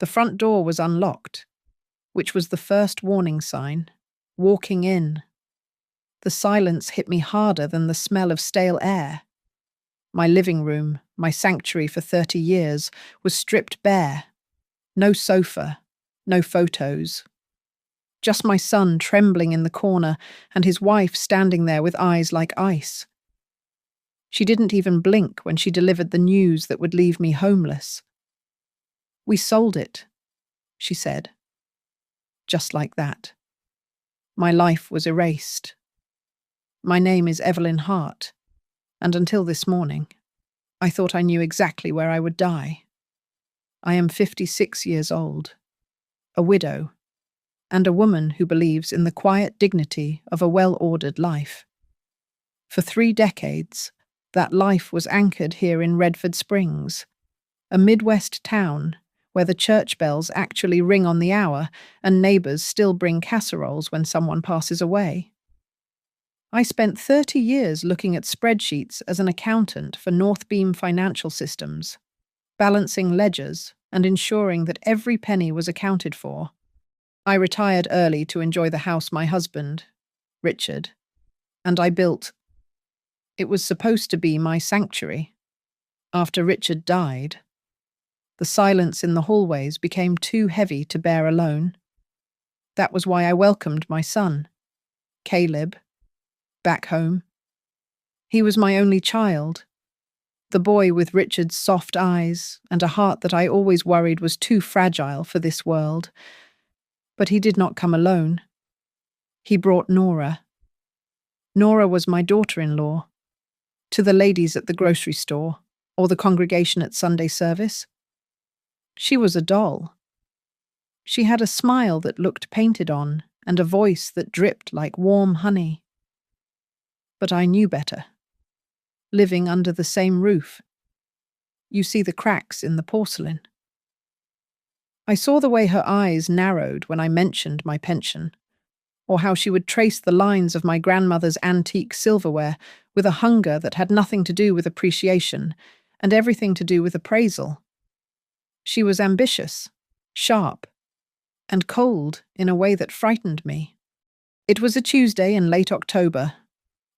The front door was unlocked, which was the first warning sign. Walking in. The silence hit me harder than the smell of stale air. My living room, my sanctuary for 30 years, was stripped bare. No sofa, no photos. Just my son trembling in the corner and his wife standing there with eyes like ice. She didn't even blink when she delivered the news that would leave me homeless. "We sold it," she said. Just like that. My life was erased. My name is Evelyn Hart, and until this morning, I thought I knew exactly where I would die. I am 56 years old, a widow, and a woman who believes in the quiet dignity of a well-ordered life. For 3 decades, that life was anchored here in Redford Springs, a Midwest town where the church bells actually ring on the hour and neighbors still bring casseroles when someone passes away. I spent 30 years looking at spreadsheets as an accountant for North Beam Financial Systems, balancing ledgers and ensuring that every penny was accounted for. I retired early to enjoy the house my husband, Richard, and I built. It was supposed to be my sanctuary. After Richard died, the silence in the hallways became too heavy to bear alone. That was why I welcomed my son, Caleb, back home. He was my only child, the boy with Richard's soft eyes and a heart that I always worried was too fragile for this world. But he did not come alone. He brought Nora. Nora was my daughter-in-law. To the ladies at the grocery store or the congregation at Sunday service, she was a doll. She had a smile that looked painted on and a voice that dripped like warm honey. But I knew better. Living under the same roof, you see the cracks in the porcelain. I saw the way her eyes narrowed when I mentioned my pension, or how she would trace the lines of my grandmother's antique silverware with a hunger that had nothing to do with appreciation and everything to do with appraisal. She was ambitious, sharp, and cold in a way that frightened me. It was a Tuesday in late October,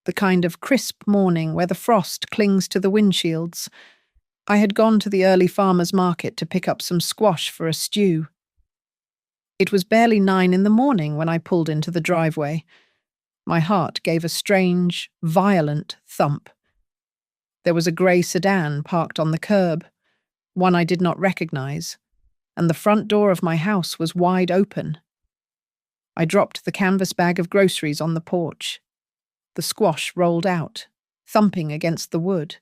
the kind of crisp morning where the frost clings to the windshields. I had gone to the early farmer's market to pick up some squash for a stew. It was barely 9 in the morning when I pulled into the driveway. My heart gave a strange, violent thump. There was a grey sedan parked on the curb, one I did not recognize, and the front door of my house was wide open. I dropped the canvas bag of groceries on the porch. The squash rolled out, thumping against the wood,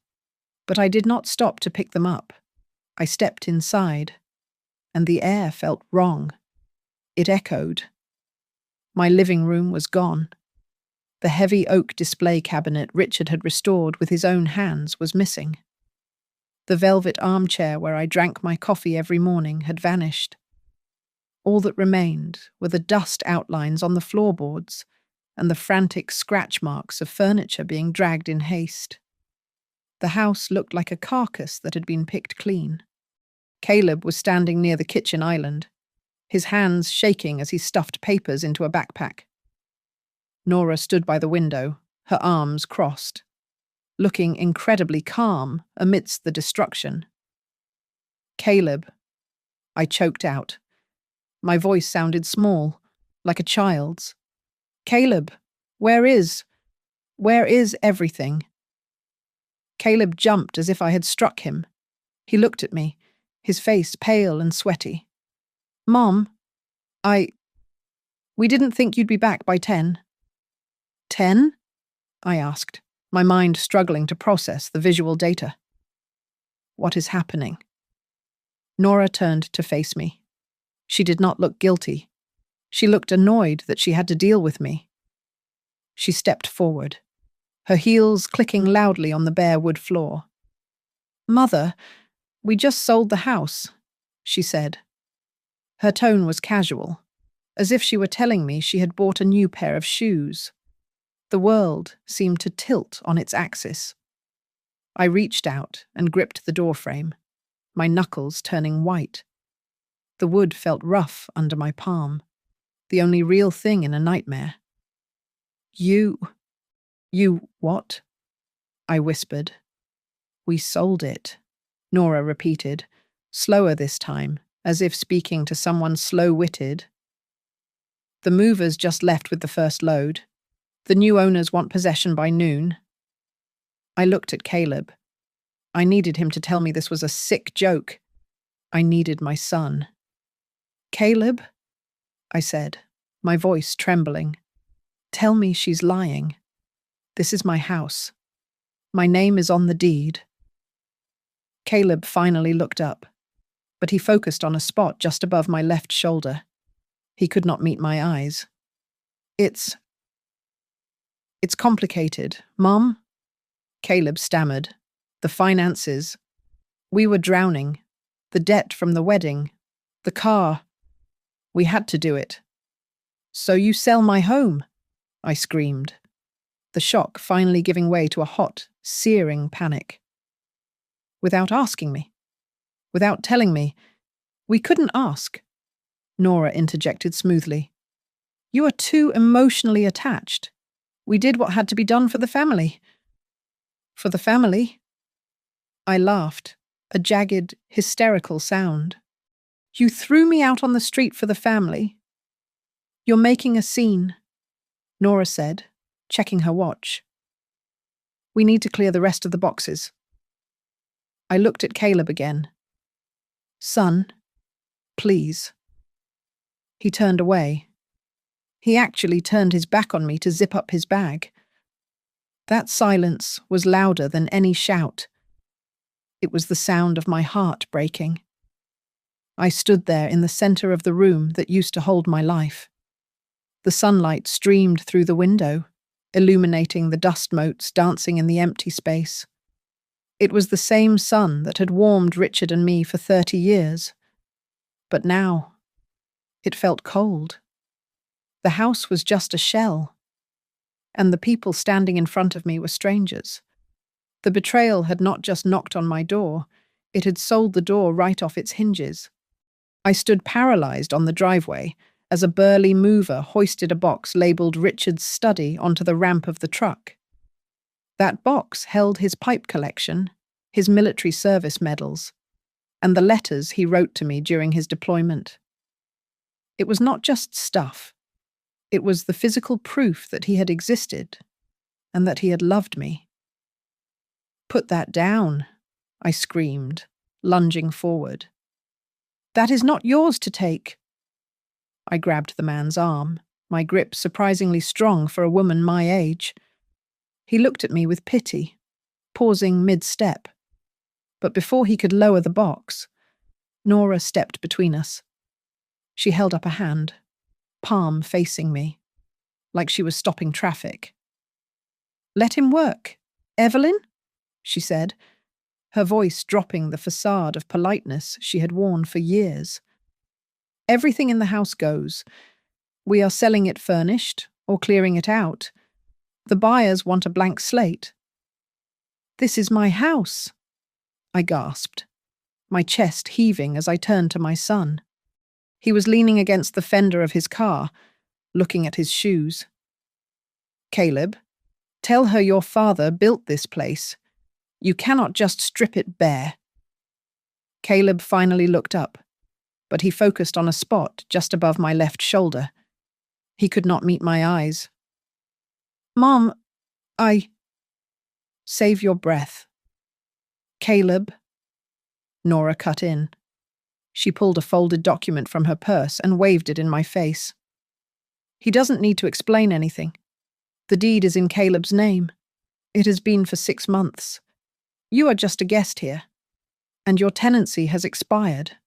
but I did not stop to pick them up. I stepped inside, and the air felt wrong. It echoed. My living room was gone. The heavy oak display cabinet Richard had restored with his own hands was missing. The velvet armchair where I drank my coffee every morning had vanished. All that remained were the dust outlines on the floorboards and the frantic scratch marks of furniture being dragged in haste. The house looked like a carcass that had been picked clean. Caleb was standing near the kitchen island, his hands shaking as he stuffed papers into a backpack. Nora stood by the window, her arms crossed, looking incredibly calm amidst the destruction. "Caleb," I choked out. My voice sounded small, like a child's. "Caleb, where is everything?" Caleb jumped as if I had struck him. He looked at me, his face pale and sweaty. "Mom, we didn't think you'd be back by 10. 10? I asked, my mind struggling to process the visual data. "What is happening?" Nora turned to face me. She did not look guilty. She looked annoyed that she had to deal with me. She stepped forward, her heels clicking loudly on the bare wood floor. "Mother, we just sold the house," she said. Her tone was casual, as if she were telling me she had bought a new pair of shoes. The world seemed to tilt on its axis. I reached out and gripped the doorframe, my knuckles turning white. The wood felt rough under my palm, the only real thing in a nightmare. You what? I whispered. We sold it, Nora repeated, slower this time, as if speaking to someone slow-witted. The movers just left with the first load. The new owners want possession by noon. I looked at Caleb. I needed him to tell me this was a sick joke. I needed my son. Caleb, I said, my voice trembling. Tell me she's lying. This is my house. My name is on the deed. Caleb finally looked up, but he focused on a spot just above my left shoulder. He could not meet my eyes. It's complicated, Mom, Caleb stammered. The finances. We were drowning. The debt from the wedding. The car. We had to do it. So you sell my home, I screamed, the shock finally giving way to a hot, searing panic. Without asking me. Without telling me. We couldn't ask, Nora interjected smoothly. You are too emotionally attached. We did what had to be done for the family. For the family? I laughed, a jagged, hysterical sound. You threw me out on the street for the family. You're making a scene, Nora said, checking her watch. We need to clear the rest of the boxes. I looked at Caleb again. Son, please. He turned away. He actually turned his back on me to zip up his bag. That silence was louder than any shout. It was the sound of my heart breaking. I stood there in the center of the room that used to hold my life. The sunlight streamed through the window, illuminating the dust motes dancing in the empty space. It was the same sun that had warmed Richard and me for 30 years. But now, it felt cold. The house was just a shell, and the people standing in front of me were strangers. The betrayal had not just knocked on my door, it had sold the door right off its hinges. I stood paralyzed on the driveway as a burly mover hoisted a box labeled Richard's study onto the ramp of the truck. That box held his pipe collection, his military service medals, and the letters he wrote to me during his deployment. It was not just stuff. It was the physical proof that he had existed and that he had loved me. Put that down, I screamed, lunging forward. That is not yours to take. I grabbed the man's arm, my grip surprisingly strong for a woman my age. He looked at me with pity, pausing mid-step. But before he could lower the box, Nora stepped between us. She held up a hand, palm facing me, like she was stopping traffic. Let him work, Evelyn, she said, her voice dropping the facade of politeness she had worn for years. Everything in the house goes. We are selling it furnished or clearing it out. The buyers want a blank slate. This is my house, I gasped, my chest heaving as I turned to my son. He was leaning against the fender of his car, looking at his shoes. Caleb, tell her your father built this place. You cannot just strip it bare. Caleb finally looked up, but he focused on a spot just above my left shoulder. He could not meet my eyes. Mom, Save your breath. Caleb, Nora cut in. She pulled a folded document from her purse and waved it in my face. He doesn't need to explain anything. The deed is in Caleb's name. It has been for 6 months. You are just a guest here, and your tenancy has expired.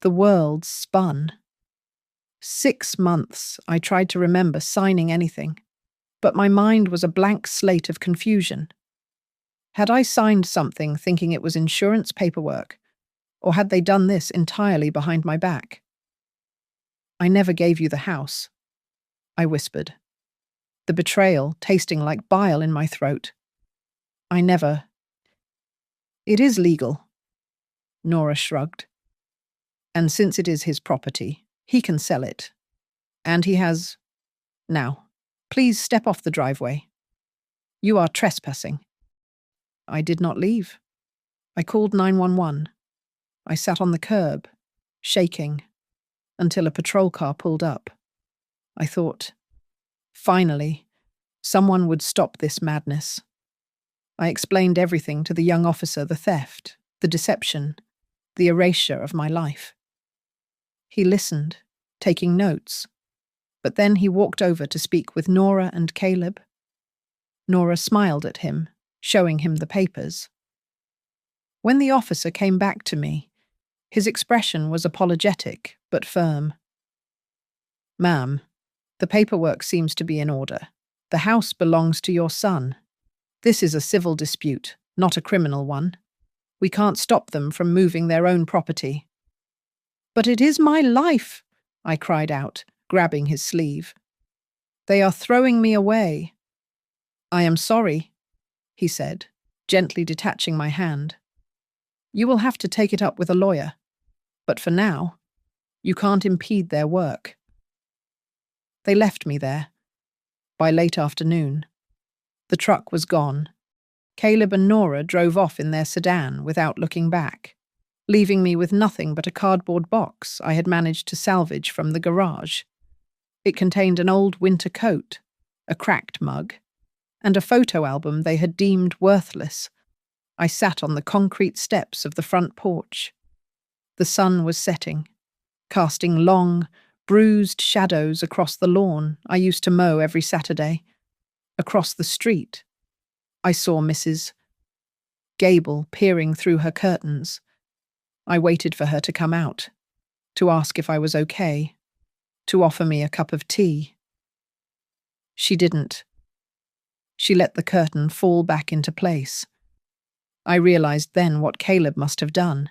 The world spun. 6 months I tried to remember signing anything, but my mind was a blank slate of confusion. Had I signed something thinking it was insurance paperwork, or had they done this entirely behind my back? I never gave you the house, I whispered, the betrayal tasting like bile in my throat. I never. It is legal, Nora shrugged. And since it is his property, he can sell it. And he has... Now, please step off the driveway. You are trespassing. I did not leave. I called 911. I sat on the curb, shaking, until a patrol car pulled up. I thought, finally, someone would stop this madness. I explained everything to the young officer, the theft, the deception, the erasure of my life. He listened, taking notes, but then he walked over to speak with Nora and Caleb. Nora smiled at him, showing him the papers. When the officer came back to me, his expression was apologetic but firm. Ma'am, the paperwork seems to be in order. The house belongs to your son. This is a civil dispute, not a criminal one. We can't stop them from moving their own property. But it is my life, I cried out, grabbing his sleeve. They are throwing me away. I am sorry, he said, gently detaching my hand. You will have to take it up with a lawyer, but for now, you can't impede their work. They left me there. By late afternoon, the truck was gone. Caleb and Nora drove off in their sedan without looking back, leaving me with nothing but a cardboard box I had managed to salvage from the garage. It contained an old winter coat, a cracked mug, and a photo album they had deemed worthless. I sat on the concrete steps of the front porch. The sun was setting, casting long, bruised shadows across the lawn I used to mow every Saturday. Across the street, I saw Mrs. Gable peering through her curtains. I waited for her to come out, to ask if I was okay, to offer me a cup of tea. She didn't. She let the curtain fall back into place. I realized then what Caleb must have done.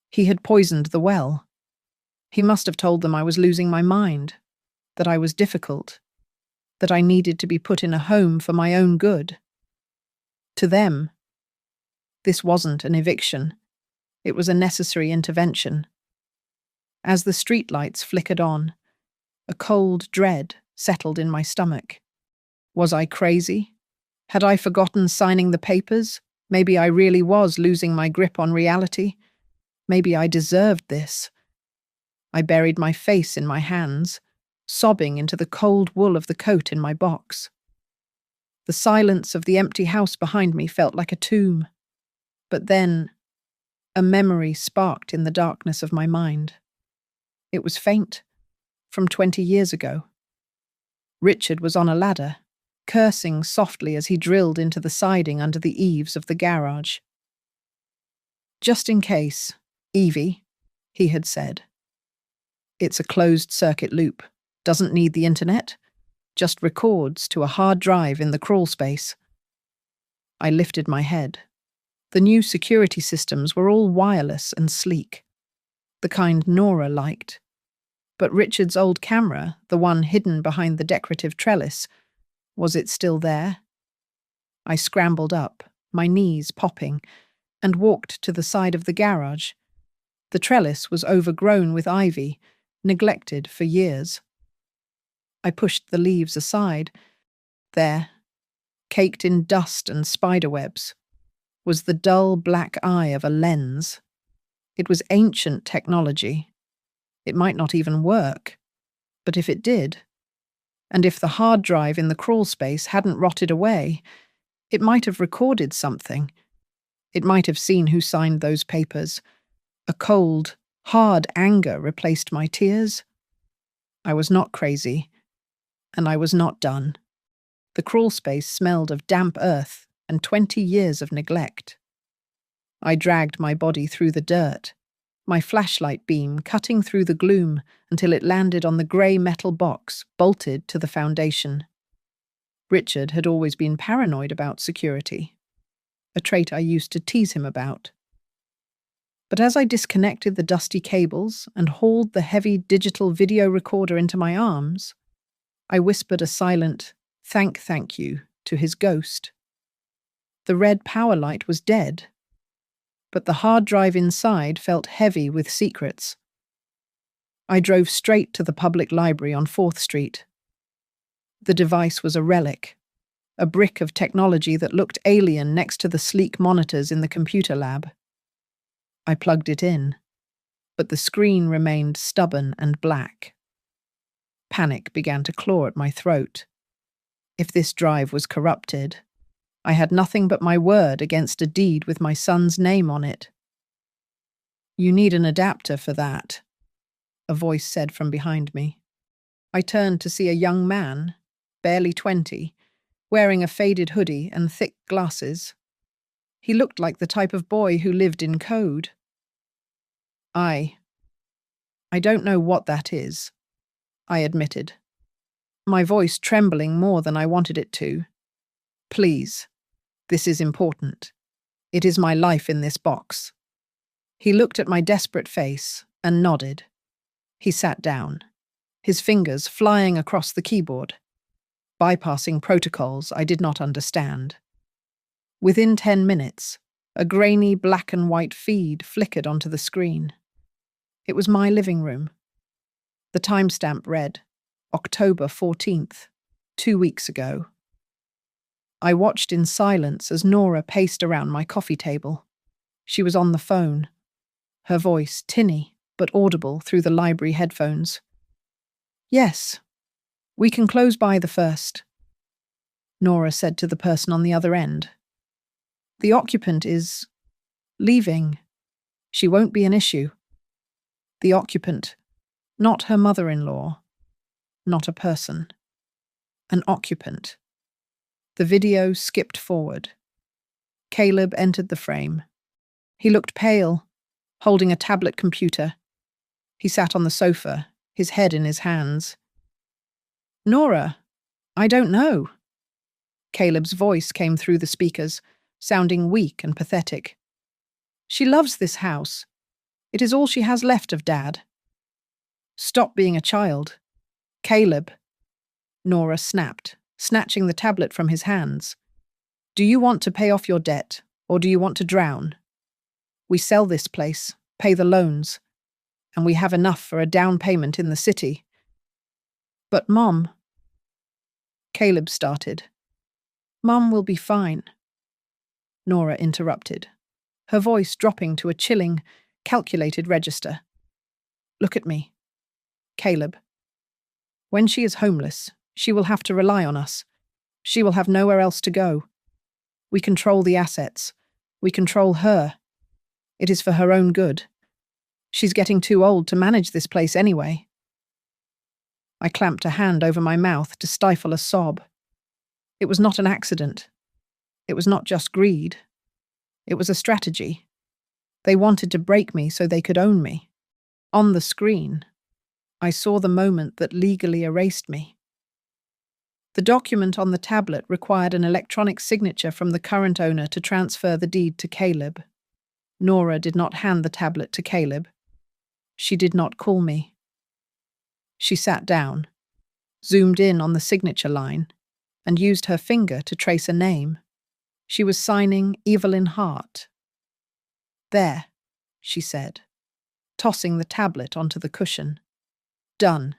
He had poisoned the well. He must have told them I was losing my mind, that I was difficult, that I needed to be put in a home for my own good. To them, this wasn't an eviction. It was a necessary intervention. As the streetlights flickered on, a cold dread settled in my stomach. Was I crazy? Had I forgotten signing the papers? Maybe I really was losing my grip on reality. Maybe I deserved this. I buried my face in my hands, sobbing into the cold wool of the coat in my box. The silence of the empty house behind me felt like a tomb. But then, a memory sparked in the darkness of my mind. It was faint, from 20 years ago. Richard was on a ladder, cursing softly as he drilled into the siding under the eaves of the garage. Just in case, Evie, he had said. It's a closed-circuit loop, doesn't need the internet, just records to a hard drive in the crawl space. I lifted my head. The new security systems were all wireless and sleek, the kind Nora liked. But Richard's old camera, the one hidden behind the decorative trellis, was it still there? I scrambled up, my knees popping, and walked to the side of the garage. The trellis was overgrown with ivy, neglected for years. I pushed the leaves aside. There, caked in dust and spiderwebs, was the dull black eye of a lens. It was ancient technology. It might not even work. But if it did, and if the hard drive in the crawl space hadn't rotted away, it might have recorded something. It might have seen who signed those papers. A cold, hard anger replaced my tears. I was not crazy, and I was not done. The crawl space smelled of damp earth and 20 years of neglect. I dragged my body through the dirt, my flashlight beam cutting through the gloom until it landed on the grey metal box bolted to the foundation. Richard had always been paranoid about security, a trait I used to tease him about. But as I disconnected the dusty cables and hauled the heavy digital video recorder into my arms, I whispered a silent thank you to his ghost. The red power light was dead, but the hard drive inside felt heavy with secrets. I drove straight to the public library on 4th Street. The device was a relic, a brick of technology that looked alien next to the sleek monitors in the computer lab. I plugged it in, but the screen remained stubborn and black. Panic began to claw at my throat. If this drive was corrupted, I had nothing but my word against a deed with my son's name on it. "You need an adapter for that," a voice said from behind me. I turned to see a young man, barely 20, wearing a faded hoodie and thick glasses. He looked like the type of boy who lived in code. I don't know what that is," I admitted, my voice trembling more than I wanted it to. "Please, this is important. It is my life in this box." He looked at my desperate face and nodded. He sat down, his fingers flying across the keyboard, bypassing protocols I did not understand. Within 10 minutes, a grainy black and white feed flickered onto the screen. It was my living room. The timestamp read, October 14th, 2 weeks ago. I watched in silence as Nora paced around my coffee table. She was on the phone, her voice tinny but audible through the library headphones. "Yes, we can close by the 1st, Nora said to the person on the other end. "The occupant is leaving. She won't be an issue." The occupant, not her mother-in-law, not a person. An occupant. The video skipped forward. Caleb entered the frame. He looked pale, holding a tablet computer. He sat on the sofa, his head in his hands. "Nora, I don't know." Caleb's voice came through the speakers, sounding weak and pathetic. "She loves this house. It is all she has left of Dad." "Stop being a child. Caleb," Nora snapped, snatching the tablet from his hands. "Do you want to pay off your debt, or do you want to drown? We sell this place, pay the loans, and we have enough for a down payment in the city." "But Mom," Caleb started. "Mom will be fine," Nora interrupted, her voice dropping to a chilling, calculated register. "Look at me, Caleb. When she is homeless, she will have to rely on us. She will have nowhere else to go. We control the assets. We control her. It is for her own good. She's getting too old to manage this place anyway." I clamped a hand over my mouth to stifle a sob. It was not an accident. It was not just greed. It was a strategy. They wanted to break me so they could own me. On the screen, I saw the moment that legally erased me. The document on the tablet required an electronic signature from the current owner to transfer the deed to Caleb. Nora did not hand the tablet to Caleb. She did not call me. She sat down, zoomed in on the signature line, and used her finger to trace a name. She was signing Evelyn Hart. "There," she said, tossing the tablet onto the cushion. "Done.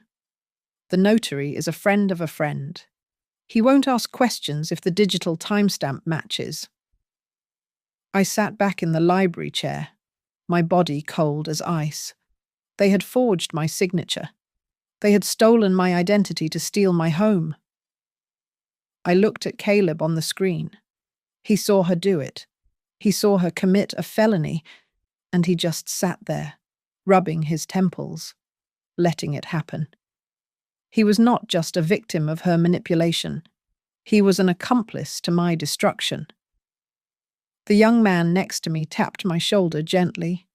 The notary is a friend of a friend. He won't ask questions if the digital timestamp matches." I sat back in the library chair, my body cold as ice. They had forged my signature. They had stolen my identity to steal my home. I looked at Caleb on the screen. He saw her do it. He saw her commit a felony, and he just sat there, rubbing his temples, letting it happen. He was not just a victim of her manipulation. He was an accomplice to my destruction. The young man next to me tapped my shoulder gently.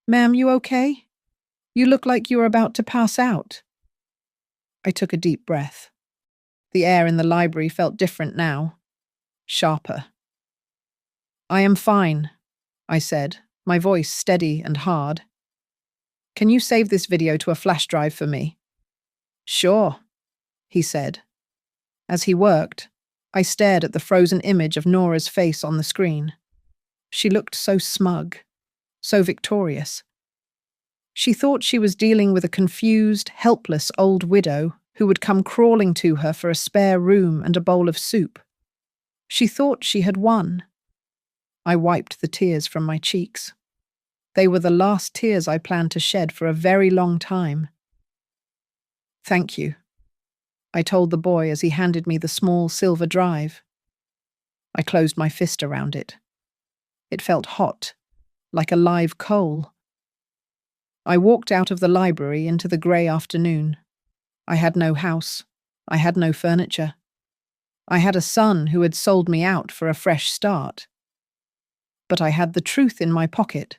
"Ma'am, you okay? You look like you are about to pass out." I took a deep breath. The air in the library felt different now, sharper. "I am fine," I said, my voice steady and hard. "Can you save this video to a flash drive for me?" "Sure," he said. As he worked, I stared at the frozen image of Nora's face on the screen. She looked so smug, so victorious. She thought she was dealing with a confused, helpless old widow who would come crawling to her for a spare room and a bowl of soup. She thought she had won. I wiped the tears from my cheeks. They were the last tears I planned to shed for a very long time. "Thank you," I told the boy as he handed me the small silver drive. I closed my fist around it. It felt hot, like a live coal. I walked out of the library into the grey afternoon. I had no house. I had no furniture. I had a son who had sold me out for a fresh start. But I had the truth in my pocket.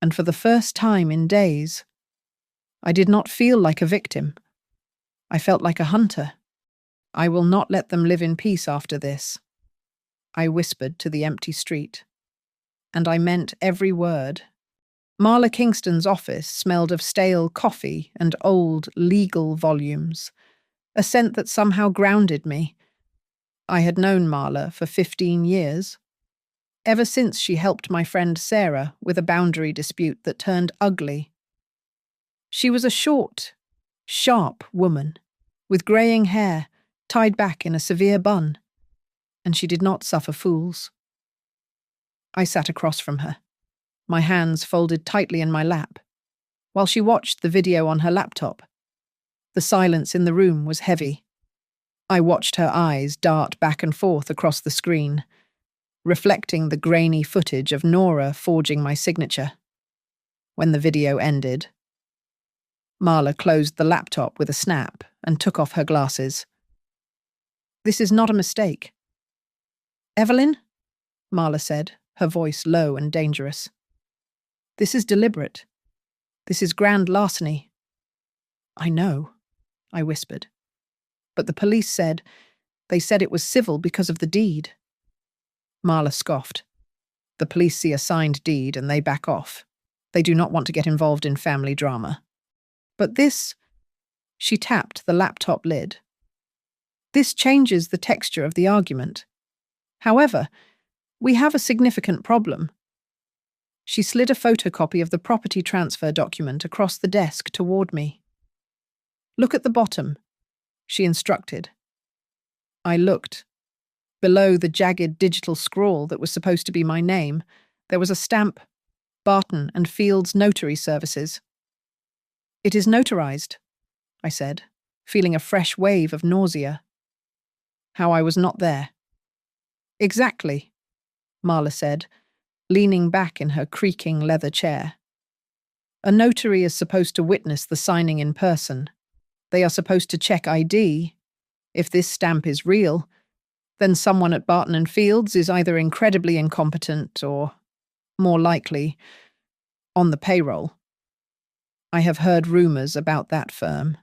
And for the first time in days, I did not feel like a victim. I felt like a hunter. "I will not let them live in peace after this," I whispered to the empty street. And I meant every word. Marla Kingston's office smelled of stale coffee and old legal volumes, a scent that somehow grounded me. I had known Marla for 15 years, ever since she helped my friend Sarah with a boundary dispute that turned ugly. She was a short, sharp woman, with greying hair tied back in a severe bun, and she did not suffer fools. I sat across from her, my hands folded tightly in my lap, while she watched the video on her laptop. The silence in the room was heavy. I watched her eyes dart back and forth across the screen, reflecting the grainy footage of Nora forging my signature. When the video ended, Marla closed the laptop with a snap and took off her glasses. "This is not a mistake." "Evelyn?" Marla said, her voice low and dangerous. "This is deliberate. This is grand larceny." "I know," I whispered. "But the police said it was civil because of the deed." Marla scoffed. "The police see a signed deed and they back off. They do not want to get involved in family drama. But this," she tapped the laptop lid, "this changes the texture of the argument. However, we have a significant problem." She slid a photocopy of the property transfer document across the desk toward me. "Look at the bottom," she instructed. I looked. Below the jagged digital scrawl that was supposed to be my name, there was a stamp, Barton and Fields Notary Services. "It is notarized," I said, feeling a fresh wave of nausea. How I was not there. "Exactly," Marla said, leaning back in her creaking leather chair. "A notary is supposed to witness the signing in person. They are supposed to check ID. If this stamp is real, then someone at Barton and Fields is either incredibly incompetent or, more likely, on the payroll. I have heard rumors about that firm.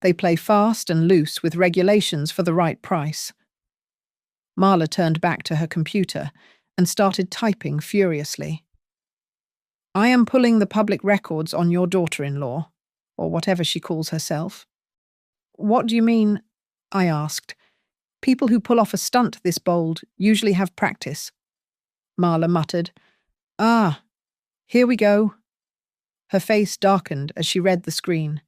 They play fast and loose with regulations for the right price." Marla turned back to her computer and started typing furiously. "I am pulling the public records on your daughter-in-law, or whatever she calls herself." "What do you mean?" I asked. "People who pull off a stunt this bold usually have practice." Marla muttered, "Ah, here we go." Her face darkened as she read the screen.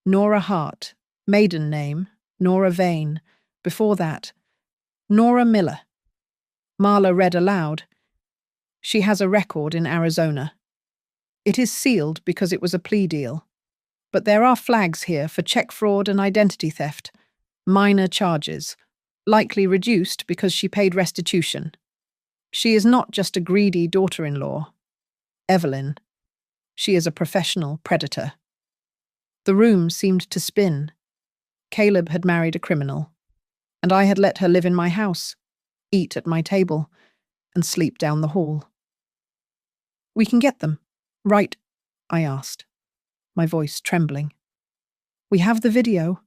Nora Hart, maiden name, Nora Vane. Before that, Nora Miller. Marla read aloud. "She has a record in Arizona. It is sealed because it was a plea deal. But there are flags here for check fraud and identity theft. Minor charges, likely reduced because she paid restitution. She is not just a greedy daughter-in-law. Evelyn. She is a professional predator." The room seemed to spin. Caleb had married a criminal, and I had let her live in my house, eat at my table, and sleep down the hall. "We can get them, right?" I asked, my voice trembling. "We have the video.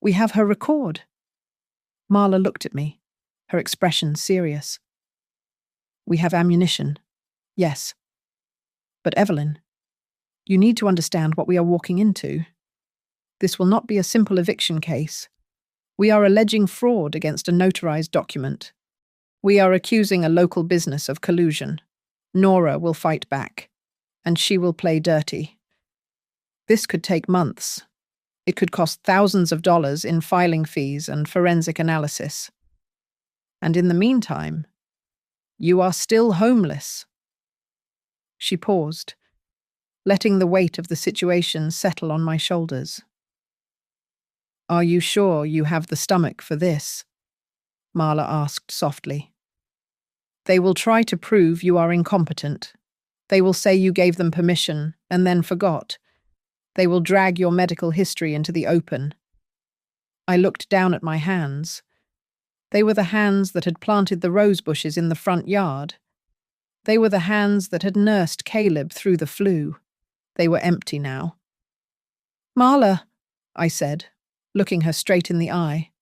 We have her record." Marla looked at me, her expression serious. "We have ammunition, yes. But Evelyn, you need to understand what we are walking into. This will not be a simple eviction case. We are alleging fraud against a notarized document. We are accusing a local business of collusion. Nora will fight back. and she will play dirty. This could take months. It could cost thousands of dollars in filing fees and forensic analysis. And in the meantime, you are still homeless." She paused, letting the weight of the situation settle on my shoulders. "Are you sure you have the stomach for this?" Marla asked softly. "They will try to prove you are incompetent. They will say you gave them permission and then forgot. They will drag your medical history into the open." I looked down at my hands. They were the hands that had planted the rose bushes in the front yard. They were the hands that had nursed Caleb through the flu. They were empty now. "Marla," I said, looking her straight in the eye.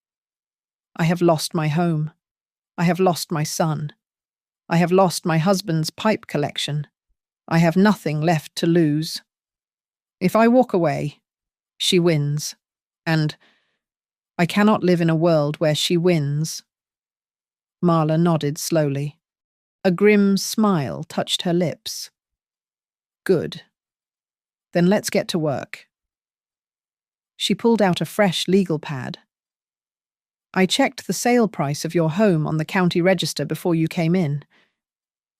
"I have lost my home. I have lost my son. I have lost my husband's pipe collection. I have nothing left to lose. If I walk away, she wins, and I cannot live in a world where she wins." Marla nodded slowly. A grim smile touched her lips. "Good. Then let's get to work." She pulled out a fresh legal pad. "I checked the sale price of your home on the county register before you came in.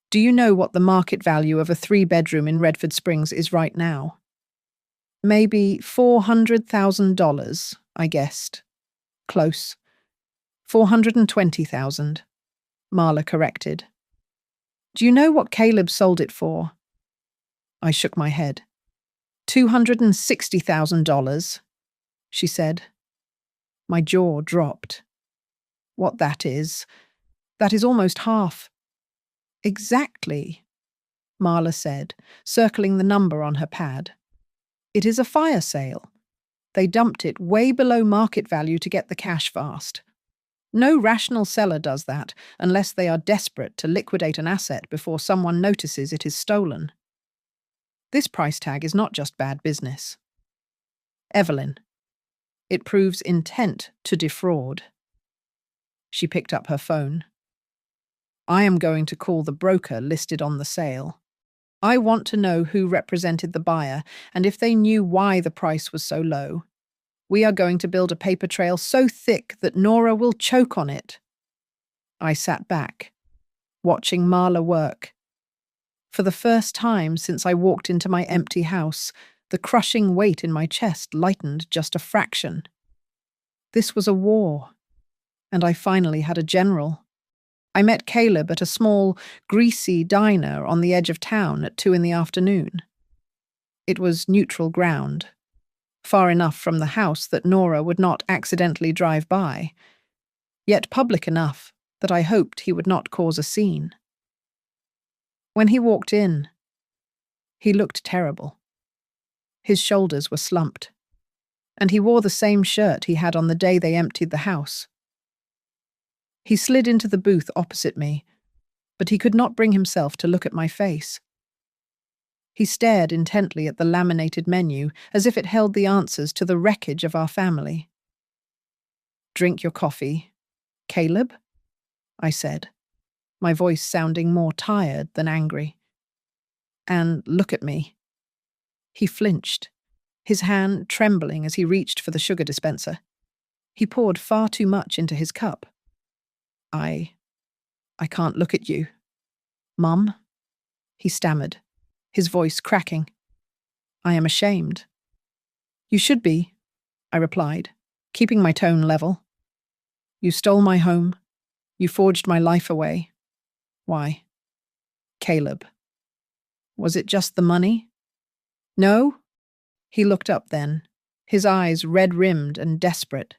Do you know what the market value of a 3-bedroom in Redford Springs is right now?" "Maybe $400,000, I guessed." "Close. 420,000, Marla corrected. "Do you know what Caleb sold it for?" I shook my head. $260,000, she said. My jaw dropped. "What that is almost half." "Exactly," Marla said, circling the number on her pad. "It is a fire sale. They dumped it way below market value to get the cash fast. No rational seller does that unless they are desperate to liquidate an asset before someone notices it is stolen. This price tag is not just bad business. Evelyn. It proves intent to defraud." She picked up her phone. "I am going to call the broker listed on the sale. I want to know who represented the buyer and if they knew why the price was so low. We are going to build a paper trail so thick that Nora will choke on it." I sat back, watching Marla work. For the first time since I walked into my empty house, the crushing weight in my chest lightened just a fraction. This was a war, and I finally had a general. I met Caleb at a small, greasy diner on the edge of town at 2 in the afternoon. It was neutral ground, far enough from the house that Nora would not accidentally drive by, yet public enough that I hoped he would not cause a scene. When he walked in, he looked terrible. His shoulders were slumped, and he wore the same shirt he had on the day they emptied the house. He slid into the booth opposite me, but he could not bring himself to look at my face. He stared intently at the laminated menu, as if it held the answers to the wreckage of our family. "Drink your coffee, Caleb?" I said, my voice sounding more tired than angry. "And look at me." He flinched, his hand trembling as he reached for the sugar dispenser. He poured far too much into his cup. I can't look at you. Mum?" He stammered, his voice cracking. "I am ashamed." "You should be," I replied, keeping my tone level. "You stole my home. You forged my life away. Why?" "Caleb." "Was it just the money?" "No?" He looked up then, his eyes red-rimmed and desperate.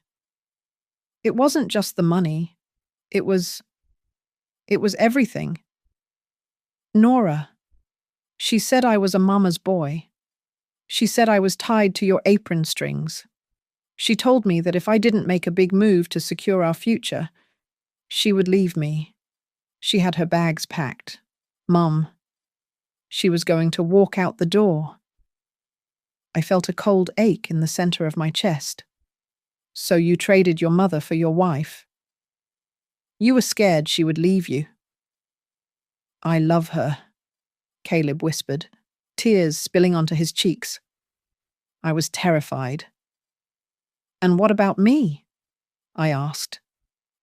"It wasn't just the money. It was everything. Nora. She said I was a mama's boy. She said I was tied to your apron strings. She told me that if I didn't make a big move to secure our future, she would leave me. She had her bags packed. Mum. She was going to walk out the door." I felt a cold ache in the center of my chest. "So you traded your mother for your wife? You were scared she would leave you." "I love her," Caleb whispered, tears spilling onto his cheeks. I was terrified. "And what about me?" I asked,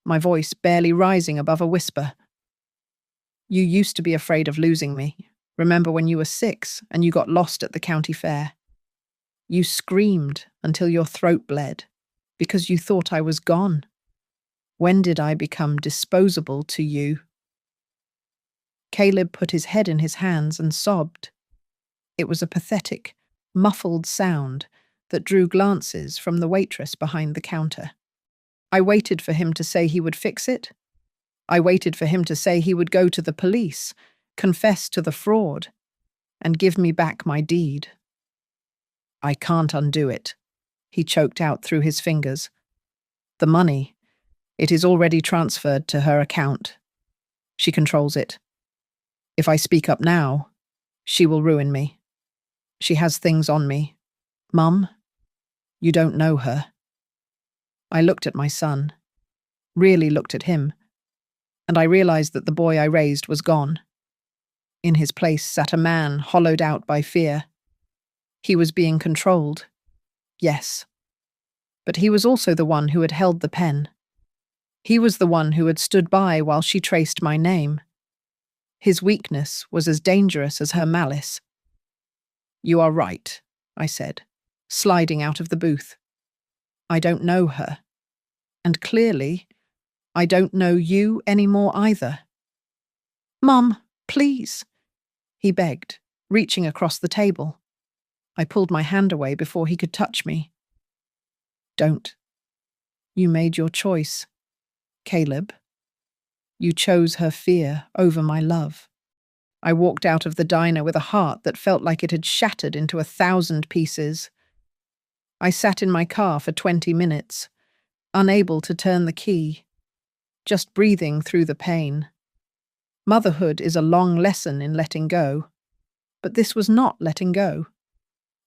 my voice barely rising above a whisper. "You used to be afraid of losing me. Remember when you were 6 and you got lost at the county fair? You screamed until your throat bled because you thought I was gone. When did I become disposable to you?" Caleb put his head in his hands and sobbed. It was a pathetic, muffled sound that drew glances from the waitress behind the counter. I waited for him to say he would fix it. I waited for him to say he would go to the police, confess to the fraud, and give me back my deed. "I can't undo it," he choked out through his fingers. "The money, it is already transferred to her account. She controls it. If I speak up now, she will ruin me. She has things on me. Mum, you don't know her." I looked at my son, really looked at him, and I realized that the boy I raised was gone. In his place sat a man hollowed out by fear. He was being controlled, yes, but he was also the one who had held the pen. He was the one who had stood by while she traced my name. His weakness was as dangerous as her malice. "You are right," I said, sliding out of the booth. "I don't know her. And clearly, I don't know you anymore either." "Mum, please," he begged, reaching across the table. I pulled my hand away before he could touch me. "Don't. You made your choice, Caleb. You chose her fear over my love." I walked out of the diner with a heart that felt like it had shattered into 1,000 pieces. I sat in my car for 20 minutes, unable to turn the key, just breathing through the pain. Motherhood is a long lesson in letting go, but this was not letting go.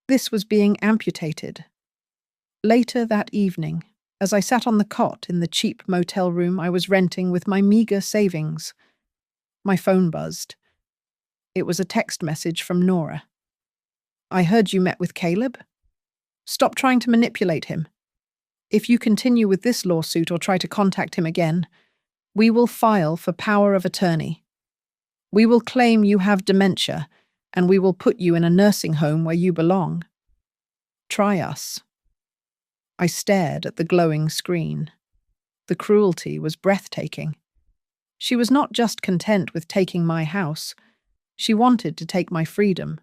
This was being amputated. Later that evening, as I sat on the cot in the cheap motel room I was renting with my meager savings, my phone buzzed. It was a text message from Nora. "I heard you met with Caleb. Stop trying to manipulate him. If you continue with this lawsuit or try to contact him again, we will file for power of attorney. We will claim you have dementia, and we will put you in a nursing home where you belong. Try us." I stared at the glowing screen. The cruelty was breathtaking. She was not just content with taking my house. She wanted to take my freedom.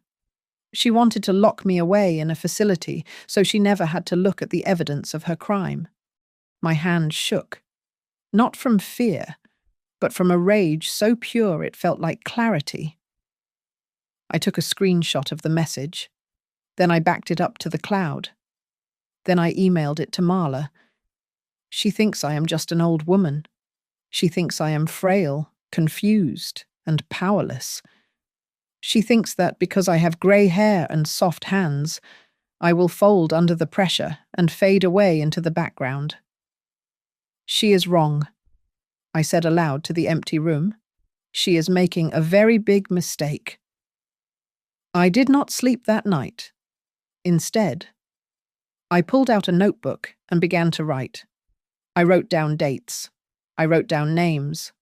She wanted to lock me away in a facility so she never had to look at the evidence of her crime. My hand shook, not from fear, but from a rage so pure it felt like clarity. I took a screenshot of the message. Then I backed it up to the cloud. Then I emailed it to Marla. She thinks I am just an old woman. She thinks I am frail, confused, and powerless. She thinks that because I have grey hair and soft hands, I will fold under the pressure and fade away into the background. She is wrong, I said aloud to the empty room. She is making a very big mistake. I did not sleep that night. Instead, I pulled out a notebook and began to write. I wrote down dates. I wrote down names.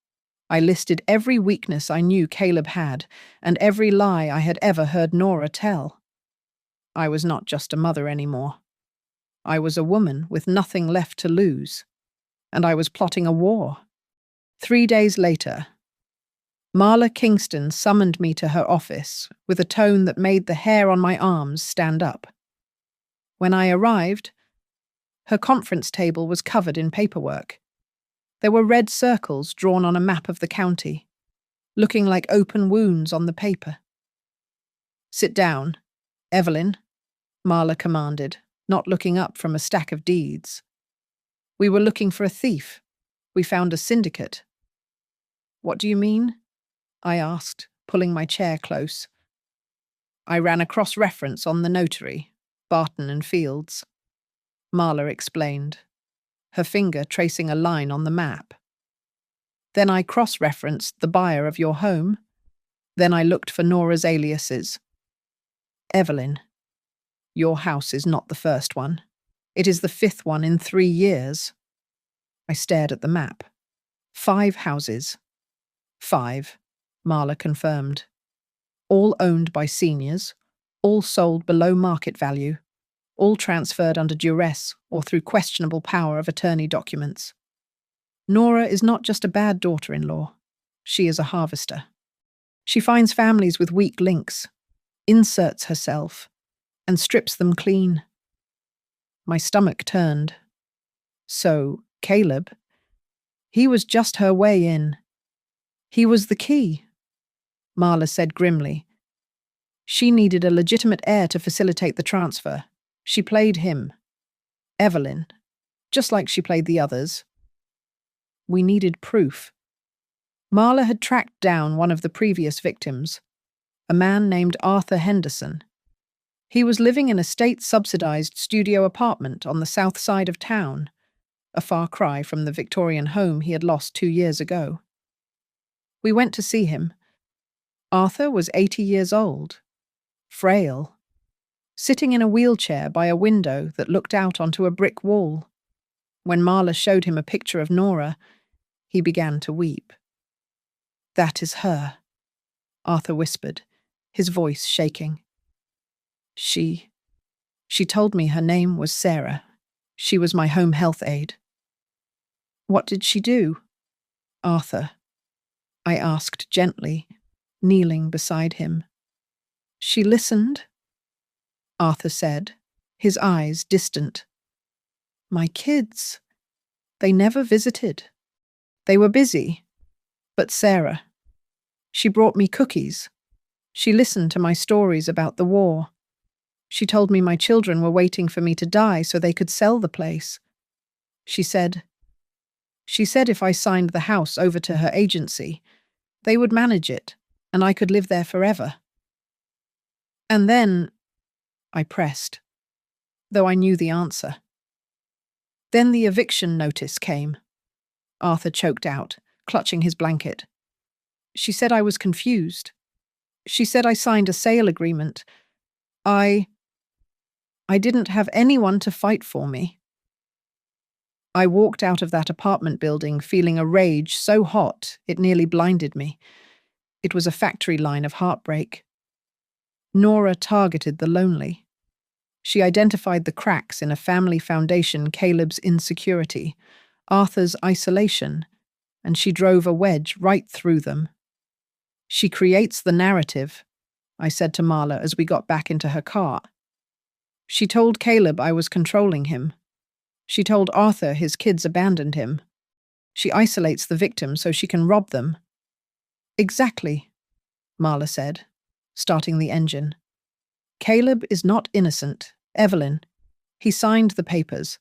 I listed every weakness I knew Caleb had and every lie I had ever heard Nora tell. I was not just a mother anymore. I was a woman with nothing left to lose, and I was plotting a war. 3 days later, Marla Kingston summoned me to her office with a tone that made the hair on my arms stand up. When I arrived, her conference table was covered in paperwork. There were red circles drawn on a map of the county, looking like open wounds on the paper. "Sit down, Evelyn," Marla commanded, not looking up from a stack of deeds. "We were looking for a thief. We found a syndicate." "What do you mean?" I asked, pulling my chair close. "I ran a cross-reference on the notary, Barton and Fields," Marla explained, her finger tracing a line on the map. "Then I cross-referenced the buyer of your home. Then I looked for Nora's aliases. Evelyn, your house is not the first one. It is the fifth one in 3 years. I stared at the map. 5 houses. 5, Marla confirmed. All owned by seniors, all sold below market value, all transferred under duress or through questionable power of attorney documents. Nora is not just a bad daughter-in-law. She is a harvester. She finds families with weak links, inserts herself, and strips them clean. My stomach turned. So, Caleb, he was just her way in. He was the key, Marla said grimly. She needed a legitimate heir to facilitate the transfer. She played him, Evelyn, just like she played the others. We needed proof. Marla had tracked down one of the previous victims, a man named Arthur Henderson. He was living in a state-subsidized studio apartment on the south side of town, a far cry from the Victorian home he had lost 2 years ago. We went to see him. Arthur was 80 years old, frail, sitting in a wheelchair by a window that looked out onto a brick wall. When Marla showed him a picture of Nora, he began to weep. "That is her," Arthur whispered, his voice shaking. She told me her name was Sarah. She was my home health aide." "What did she do?" "Arthur," I asked gently, kneeling beside him. "She listened," Arthur said, his eyes distant. "My kids, they never visited. They were busy. But Sarah, she brought me cookies. She listened to my stories about the war. She told me my children were waiting for me to die so they could sell the place. She said if I signed the house over to her agency, they would manage it, and I could live there forever." "And then," I pressed, though I knew the answer. "Then the eviction notice came," Arthur choked out, clutching his blanket. "She said I was confused. She said I signed a sale agreement. I didn't have anyone to fight for me." I walked out of that apartment building feeling a rage so hot it nearly blinded me. It was a factory line of heartbreak. Nora targeted the lonely. She identified the cracks in a family foundation, Caleb's insecurity, Arthur's isolation, and she drove a wedge right through them. "She creates the narrative," I said to Marla as we got back into her car. "She told Caleb I was controlling him. She told Arthur his kids abandoned him. She isolates the victim so she can rob them." "Exactly," Marla said, starting the engine. "Caleb is not innocent, Evelyn. He signed the papers,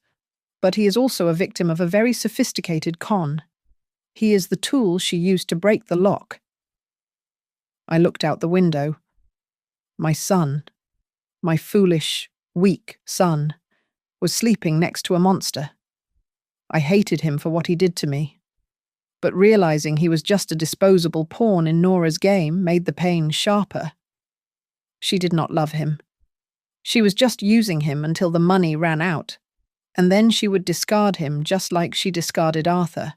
but he is also a victim of a very sophisticated con. He is the tool she used to break the lock." I looked out the window. My son, my foolish, weak son, was sleeping next to a monster. I hated him for what he did to me, but realizing he was just a disposable pawn in Nora's game made the pain sharper. She did not love him. She was just using him until the money ran out, and then she would discard him just like she discarded Arthur.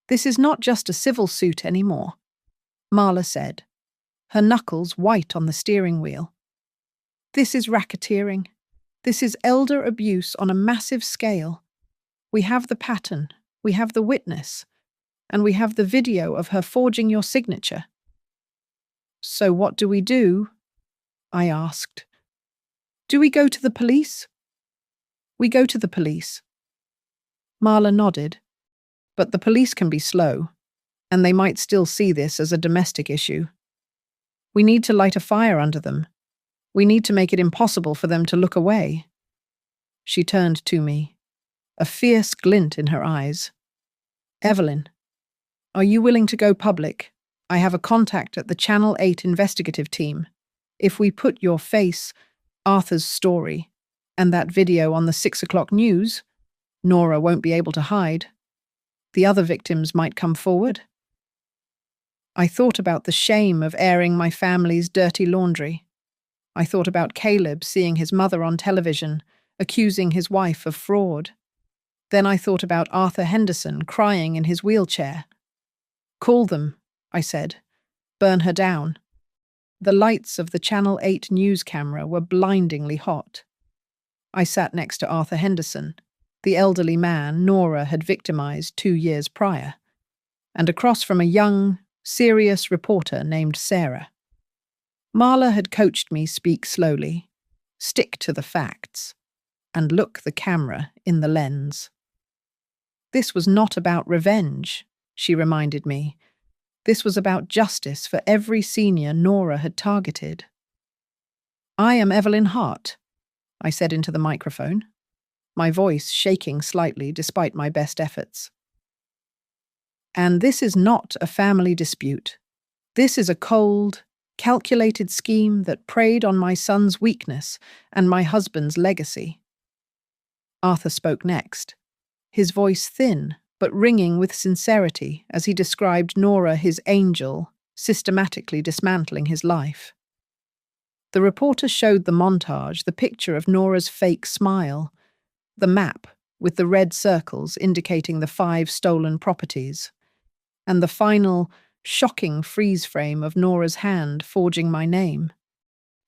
"This is not just a civil suit anymore," Marla said, her knuckles white on the steering wheel. "This is racketeering. This is elder abuse on a massive scale. We have the pattern, we have the witness, and we have the video of her forging your signature." "So what do we do?" I asked. "Do we go to the police?" "We go to the police." Marla nodded. "But the police can be slow, and they might still see this as a domestic issue. We need to light a fire under them. We need to make it impossible for them to look away." She turned to me, a fierce glint in her eyes. "Evelyn, are you willing to go public? I have a contact at the Channel 8 investigative team. If we put your face, Arthur's story, and that video on the 6 o'clock news, Nora won't be able to hide. The other victims might come forward." I thought about the shame of airing my family's dirty laundry. I thought about Caleb seeing his mother on television, accusing his wife of fraud. Then I thought about Arthur Henderson crying in his wheelchair. "Call them," I said. "Burn her down." The lights of the Channel 8 news camera were blindingly hot. I sat next to Arthur Henderson, the elderly man Nora had victimized 2 years prior, and across from a young, serious reporter named Sarah. Marla had coached me speak slowly, stick to the facts, and look the camera in the lens. This was not about revenge, she reminded me. This was about justice for every senior Nora had targeted. "I am Evelyn Hart," I said into the microphone, my voice shaking slightly despite my best efforts. "And this is not a family dispute. This is a cold, calculated scheme that preyed on my son's weakness and my husband's legacy." Arthur spoke next, his voice thin but ringing with sincerity as he described Nora, his angel, systematically dismantling his life. The reporter showed the montage, the picture of Nora's fake smile, the map with the red circles indicating the 5 stolen properties, and the final, shocking freeze frame of Nora's hand forging my name.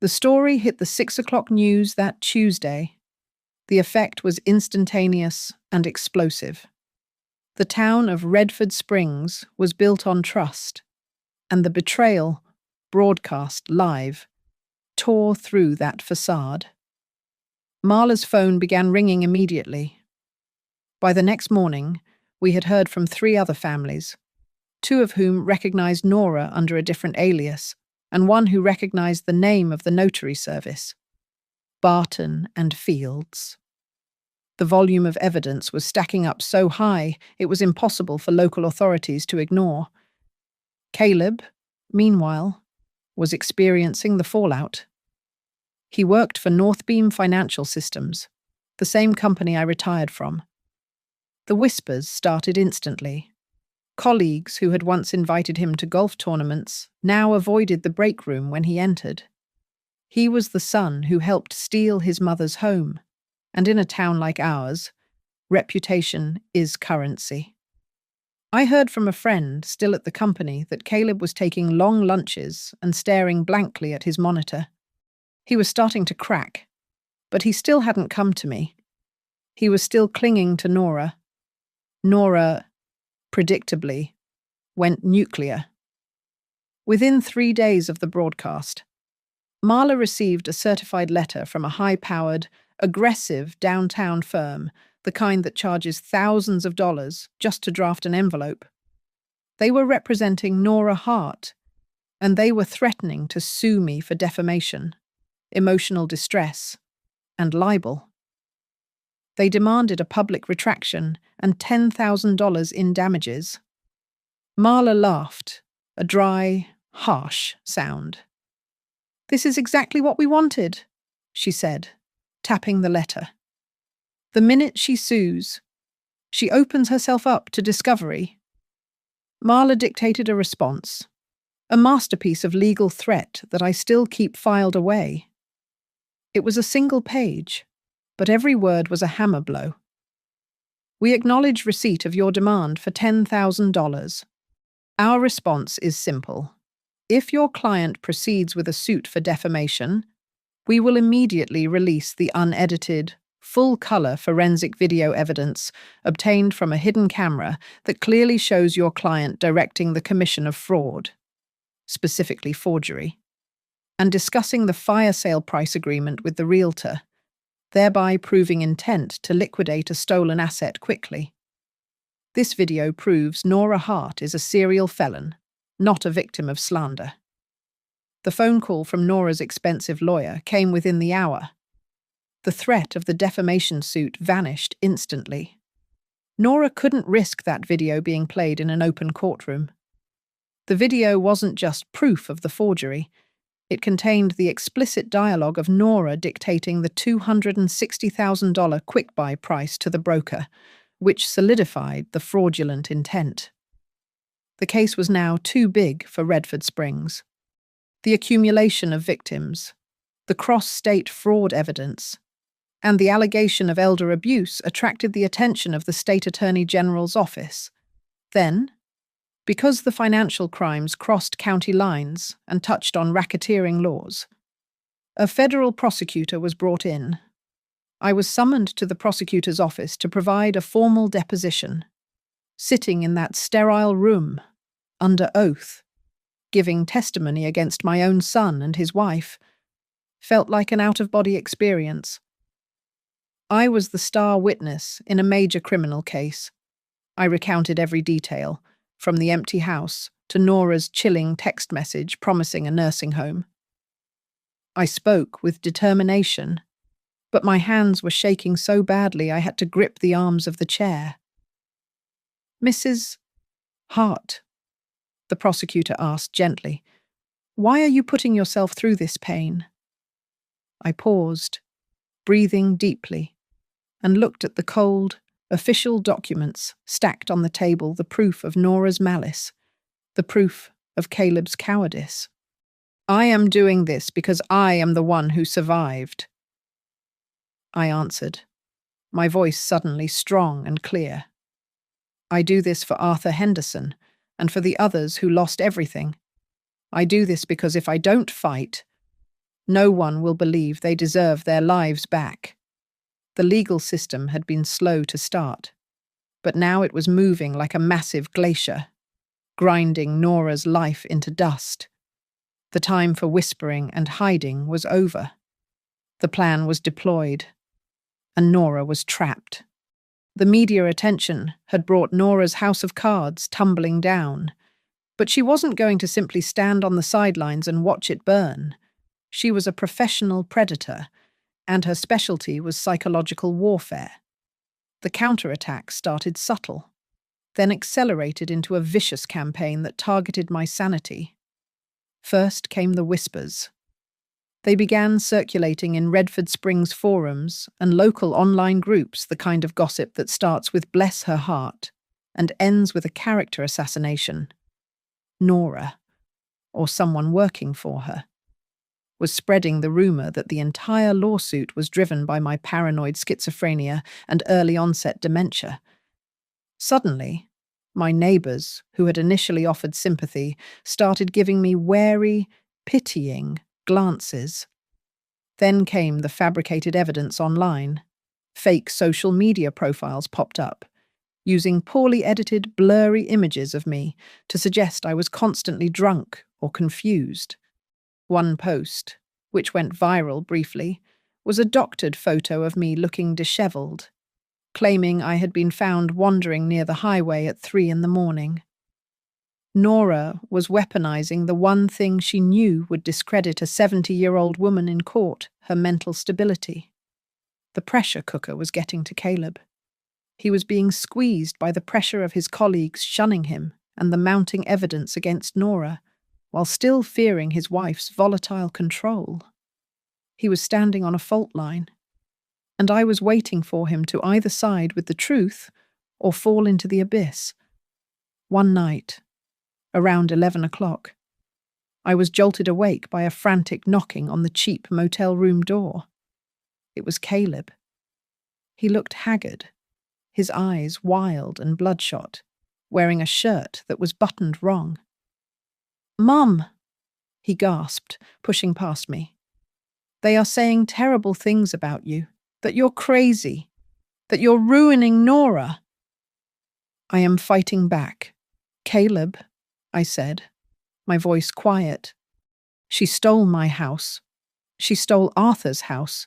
The story hit the 6 o'clock news that Tuesday. The effect was instantaneous and explosive. The town of Redford Springs was built on trust, and the betrayal, broadcast live, tore through that facade. Marla's phone began ringing immediately. By the next morning, we had heard from 3 other families, 2 of whom recognized Nora under a different alias, and 1 who recognized the name of the notary service, Barton and Fields. The volume of evidence was stacking up so high it was impossible for local authorities to ignore. Caleb, meanwhile, was experiencing the fallout. He worked for Northbeam Financial Systems, the same company I retired from. The whispers started instantly. Colleagues who had once invited him to golf tournaments now avoided the break room when he entered. He was the son who helped steal his mother's home, and in a town like ours, reputation is currency. I heard from a friend still at the company that Caleb was taking long lunches and staring blankly at his monitor. He was starting to crack, but he still hadn't come to me. He was still clinging to Nora. Nora, predictably, went nuclear. Within 3 days of the broadcast, Marla received a certified letter from a high-powered, aggressive downtown firm, the kind that charges thousands of dollars just to draft an envelope. They were representing Nora Hart, and they were threatening to sue me for defamation, emotional distress, and libel. They demanded a public retraction and $10,000 in damages. Marla laughed, a dry, harsh sound. "This is exactly what we wanted," she said, tapping the letter. "The minute she sues, she opens herself up to discovery." Marla dictated a response, a masterpiece of legal threat that I still keep filed away. It was a single page, but every word was a hammer blow. "We acknowledge receipt of your demand for $10,000. Our response is simple. If your client proceeds with a suit for defamation, we will immediately release the unedited, full-color forensic video evidence obtained from a hidden camera that clearly shows your client directing the commission of fraud, specifically forgery, and discussing the fire sale price agreement with the realtor, thereby proving intent to liquidate a stolen asset quickly. This video proves Nora Hart is a serial felon, not a victim of slander." The phone call from Nora's expensive lawyer came within the hour. The threat of the defamation suit vanished instantly. Nora couldn't risk that video being played in an open courtroom. The video wasn't just proof of the forgery. It contained the explicit dialogue of Nora dictating the $260,000 quick-buy price to the broker, which solidified the fraudulent intent. The case was now too big for Redford Springs. The accumulation of victims, the cross-state fraud evidence, and the allegation of elder abuse attracted the attention of the State Attorney General's office. Then, because the financial crimes crossed county lines and touched on racketeering laws, a federal prosecutor was brought in. I was summoned to the prosecutor's office to provide a formal deposition, sitting in that sterile room, under oath, giving testimony against my own son and his wife, felt like an out-of-body experience. I was the star witness in a major criminal case. I recounted every detail, from the empty house to Nora's chilling text message promising a nursing home. I spoke with determination, but my hands were shaking so badly I had to grip the arms of the chair. "Mrs. Hart," the prosecutor asked gently, "why are you putting yourself through this pain?" I paused, breathing deeply, and looked at the cold, official documents stacked on the table, the proof of Nora's malice, the proof of Caleb's cowardice. "I am doing this because I am the one who survived," I answered, my voice suddenly strong and clear. "I do this for Arthur Henderson and for the others who lost everything. I do this because if I don't fight, no one will believe they deserve their lives back." The legal system had been slow to start, but now it was moving like a massive glacier, grinding Nora's life into dust. The time for whispering and hiding was over. The plan was deployed, and Nora was trapped. The media attention had brought Nora's house of cards tumbling down, but she wasn't going to simply stand on the sidelines and watch it burn. She was a professional predator, and her specialty was psychological warfare. The counterattack started subtle, then accelerated into a vicious campaign that targeted my sanity. First came the whispers. They began circulating in Redford Springs forums and local online groups, the kind of gossip that starts with "bless her heart" and ends with a character assassination. Nora, or someone working for her, was spreading the rumor that the entire lawsuit was driven by my paranoid schizophrenia and early-onset dementia. Suddenly, my neighbors, who had initially offered sympathy, started giving me wary, pitying glances. Then came the fabricated evidence online. Fake social media profiles popped up, using poorly edited, blurry images of me to suggest I was constantly drunk or confused. One post, which went viral briefly, was a doctored photo of me looking disheveled, claiming I had been found wandering near the highway at 3 a.m. Nora was weaponizing the one thing she knew would discredit a 70-year-old woman in court, her mental stability. The pressure cooker was getting to Caleb. He was being squeezed by the pressure of his colleagues shunning him and the mounting evidence against Nora, while still fearing his wife's volatile control. He was standing on a fault line, and I was waiting for him to either side with the truth or fall into the abyss. One night, around 11 o'clock, I was jolted awake by a frantic knocking on the cheap motel room door. It was Caleb. He looked haggard, his eyes wild and bloodshot, wearing a shirt that was buttoned wrong. "Mum," he gasped, pushing past me. "They are saying terrible things about you, that you're crazy, that you're ruining Nora." I am fighting back. "Caleb," I said, my voice quiet. "She stole my house. She stole Arthur's house.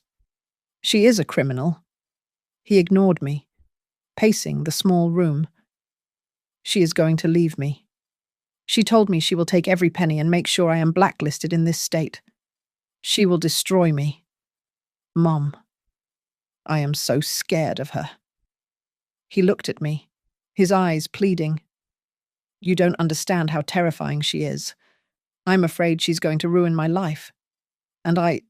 She is a criminal." He ignored me, pacing the small room. "She is going to leave me. She told me she will take every penny and make sure I am blacklisted in this state. She will destroy me. Mom, I am so scared of her." He looked at me, his eyes pleading. "You don't understand how terrifying she is. I'm afraid she's going to ruin my life. And I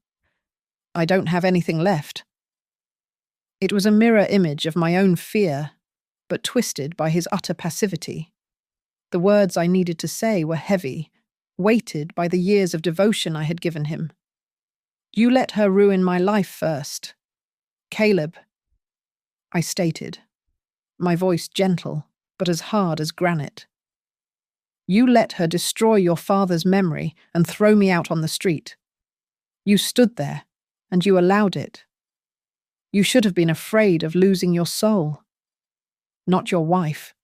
don't have anything left." It was a mirror image of my own fear, but twisted by his utter passivity. The words I needed to say were heavy, weighted by the years of devotion I had given him. You let her ruin my life first. Caleb, I stated, my voice gentle, but as hard as granite. You let her destroy your father's memory and throw me out on the street. You stood there, and you allowed it. You should have been afraid of losing your soul, not your wife.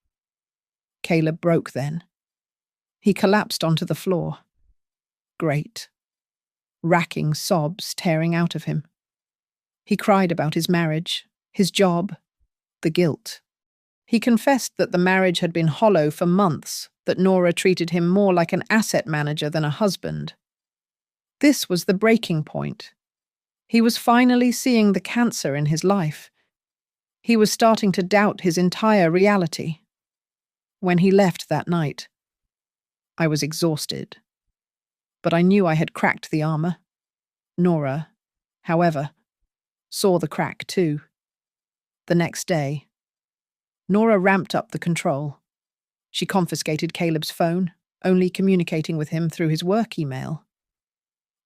Caleb broke then. He collapsed onto the floor. Great. Racking sobs tearing out of him. He cried about his marriage, his job, the guilt. He confessed that the marriage had been hollow for months, that Nora treated him more like an asset manager than a husband. This was the breaking point. He was finally seeing the cancer in his life. He was starting to doubt his entire reality. When he left that night, I was exhausted. But I knew I had cracked the armor. Nora, however, saw the crack too. The next day, Nora ramped up the control. She confiscated Caleb's phone, only communicating with him through his work email,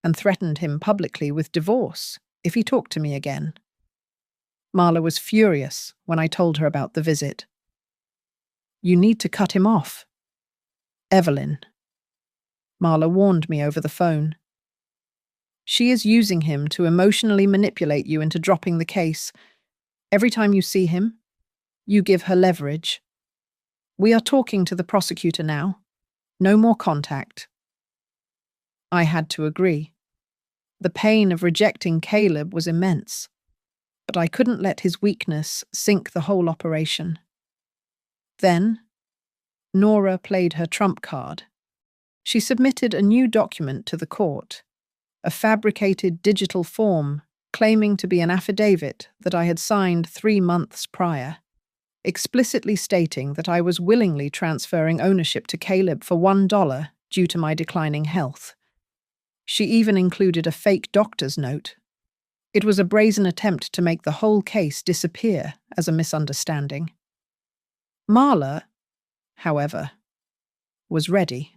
and threatened him publicly with divorce if he talked to me again. Marla was furious when I told her about the visit. You need to cut him off. Evelyn. Marla warned me over the phone. She is using him to emotionally manipulate you into dropping the case. Every time you see him, you give her leverage. We are talking to the prosecutor now. No more contact. I had to agree. The pain of rejecting Caleb was immense, but I couldn't let his weakness sink the whole operation. Then, Nora played her trump card. She submitted a new document to the court, a fabricated digital form claiming to be an affidavit that I had signed 3 months prior, explicitly stating that I was willingly transferring ownership to Caleb for $1 due to my declining health. She even included a fake doctor's note. It was a brazen attempt to make the whole case disappear as a misunderstanding. Marla, however, was ready.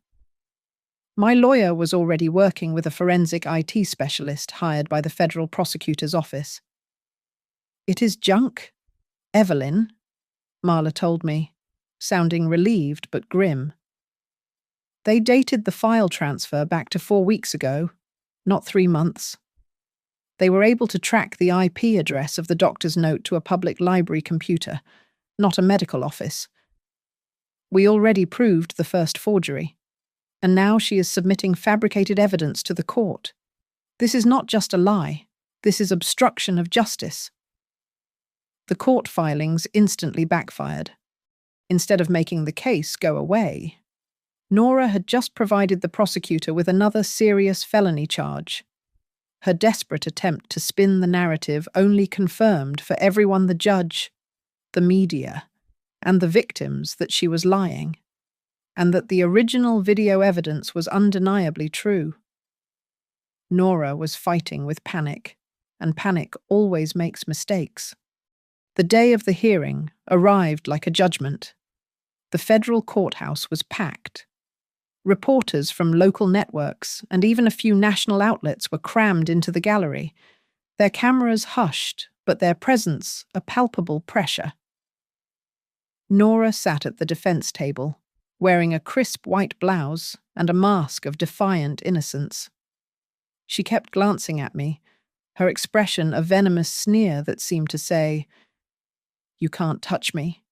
My lawyer was already working with a forensic IT specialist hired by the federal prosecutor's office. It is junk, Evelyn, Marla told me, sounding relieved but grim. They dated the file transfer back to 4 weeks ago, not 3 months. They were able to track the IP address of the doctor's note to a public library computer, not a medical office. We already proved the first forgery, and now she is submitting fabricated evidence to the court. This is not just a lie, this is obstruction of justice. The court filings instantly backfired. Instead of making the case go away, Nora had just provided the prosecutor with another serious felony charge. Her desperate attempt to spin the narrative only confirmed for everyone, the judge, the media, and the victims, that she was lying, and that the original video evidence was undeniably true. Nora was fighting with panic, and panic always makes mistakes. The day of the hearing arrived like a judgment. The federal courthouse was packed. Reporters from local networks and even a few national outlets were crammed into the gallery, their cameras hushed, but their presence a palpable pressure. Nora sat at the defense table, wearing a crisp white blouse and a mask of defiant innocence. She kept glancing at me, her expression a venomous sneer that seemed to say, "You can't touch me."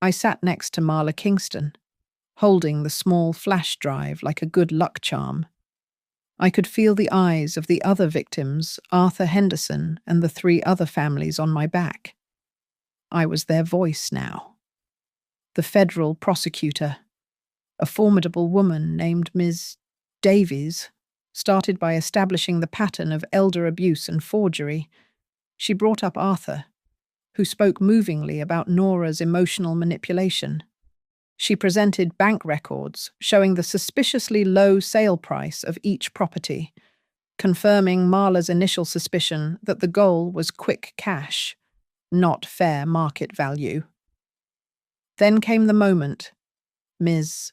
I sat next to Marla Kingston, holding the small flash drive like a good luck charm. I could feel the eyes of the other victims, Arthur Henderson and the 3 other families, on my back. I was their voice now. The federal prosecutor, a formidable woman named Ms. Davies, started by establishing the pattern of elder abuse and forgery. She brought up Arthur, who spoke movingly about Nora's emotional manipulation. She presented bank records showing the suspiciously low sale price of each property, confirming Marla's initial suspicion that the goal was quick cash, not fair market value. Then came the moment. Ms.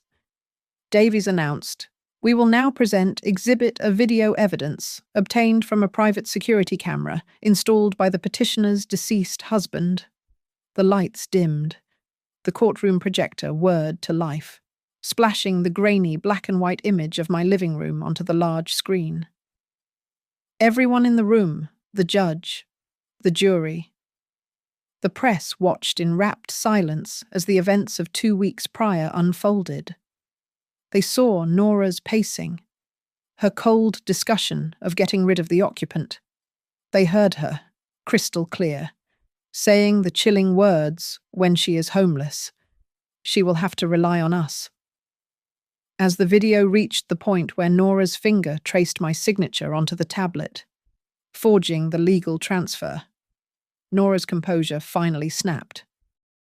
Davies announced, We will now present exhibit of video evidence obtained from a private security camera installed by the petitioner's deceased husband. The lights dimmed. The courtroom projector whirred to life, splashing the grainy black and white image of my living room onto the large screen. Everyone in the room, the judge, the jury, the press watched in rapt silence as the events of 2 weeks prior unfolded. They saw Nora's pacing, her cold discussion of getting rid of the occupant. They heard her, crystal clear, saying the chilling words, "When she is homeless, she will have to rely on us." As the video reached the point where Nora's finger traced my signature onto the tablet, forging the legal transfer, Nora's composure finally snapped.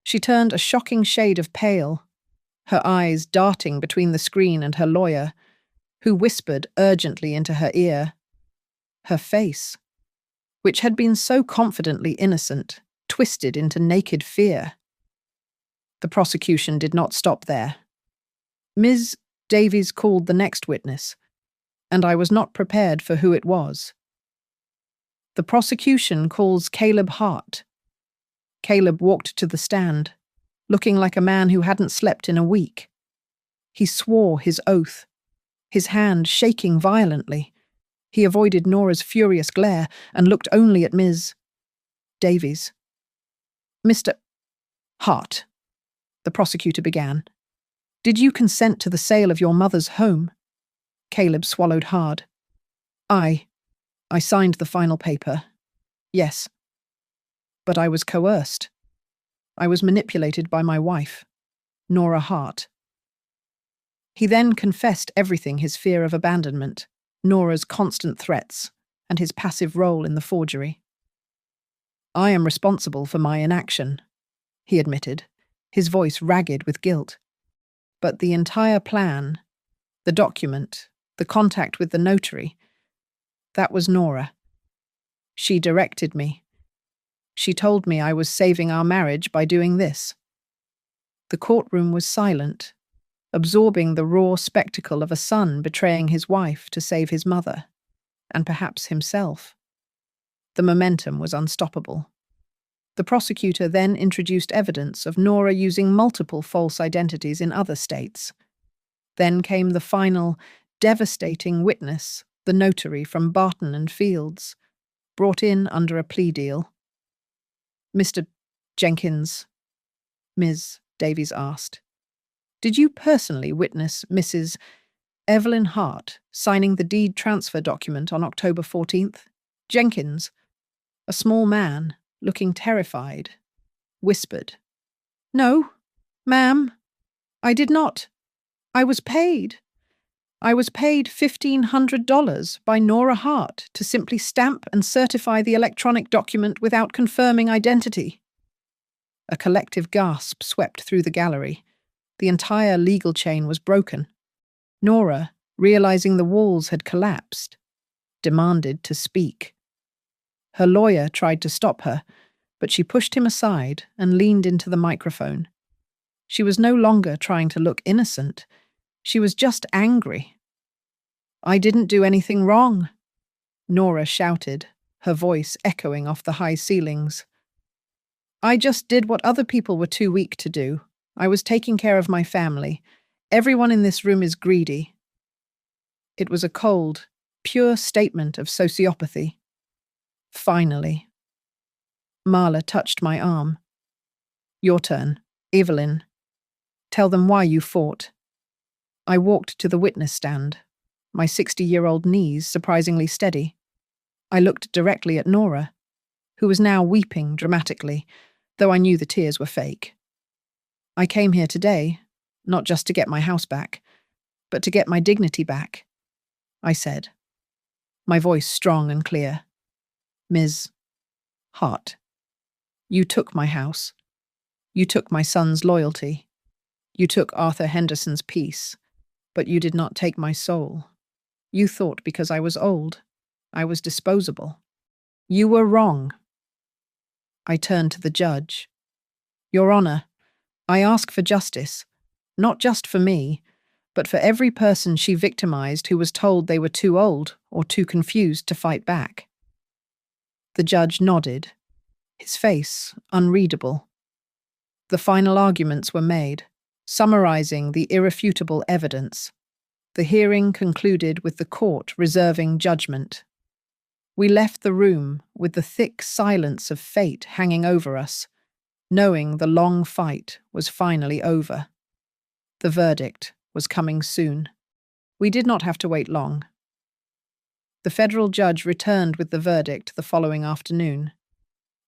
She turned a shocking shade of pale, her eyes darting between the screen and her lawyer, who whispered urgently into her ear. Her face, which had been so confidently innocent, twisted into naked fear. The prosecution did not stop there. Ms. Davies called the next witness, and I was not prepared for who it was. The prosecution calls Caleb Hart. Caleb walked to the stand, looking like a man who hadn't slept in a week. He swore his oath, his hand shaking violently. He avoided Nora's furious glare and looked only at Ms. Davies. "Mr. Hart," the prosecutor began, "did you consent to the sale of your mother's home?" Caleb swallowed hard. I signed the final paper. Yes. But I was coerced. I was manipulated by my wife, Nora Hart. He then confessed everything: his fear of abandonment, Nora's constant threats, and his passive role in the forgery. "I am responsible for my inaction," he admitted, his voice ragged with guilt. "But the entire plan, the document, the contact with the notary, that was Nora. She directed me. She told me I was saving our marriage by doing this." The courtroom was silent, absorbing the raw spectacle of a son betraying his wife to save his mother, and perhaps himself. The momentum was unstoppable. The prosecutor then introduced evidence of Nora using multiple false identities in other states. Then came the final, devastating witness, the notary from Barton and Fields, brought in under a plea deal. "Mr. Jenkins," Ms. Davies asked, "did you personally witness Mrs. Evelyn Hart signing the deed transfer document on October 14th? Jenkins, a small man, looking terrified, whispered, "No, ma'am, I did not. I was paid. I was paid $1,500 by Nora Hart to simply stamp and certify the electronic document without confirming identity." A collective gasp swept through the gallery. The entire legal chain was broken. Nora, realizing the walls had collapsed, demanded to speak. Her lawyer tried to stop her, but she pushed him aside and leaned into the microphone. She was no longer trying to look innocent. She was just angry. "I didn't do anything wrong," Nora shouted, her voice echoing off the high ceilings. "I just did what other people were too weak to do. I was taking care of my family. Everyone in this room is greedy." It was a cold, pure statement of sociopathy. Finally. Marla touched my arm. "Your turn, Evelyn. Tell them why you fought." I walked to the witness stand, my 60-year-old knees surprisingly steady. I looked directly at Nora, who was now weeping dramatically, though I knew the tears were fake. "I came here today, not just to get my house back, but to get my dignity back," I said, my voice strong and clear. "Ms. Hart, you took my house. You took my son's loyalty. You took Arthur Henderson's peace, but you did not take my soul. You thought because I was old, I was disposable. You were wrong." I turned to the judge. "Your Honor, I ask for justice, not just for me, but for every person she victimized who was told they were too old or too confused to fight back. The judge nodded, his face unreadable. The final arguments were made, summarizing the irrefutable evidence. The hearing concluded with the court reserving judgment. We left the room with the thick silence of fate hanging over us, knowing the long fight was finally over. The verdict was coming soon. We did not have to wait long. The federal judge returned with the verdict the following afternoon.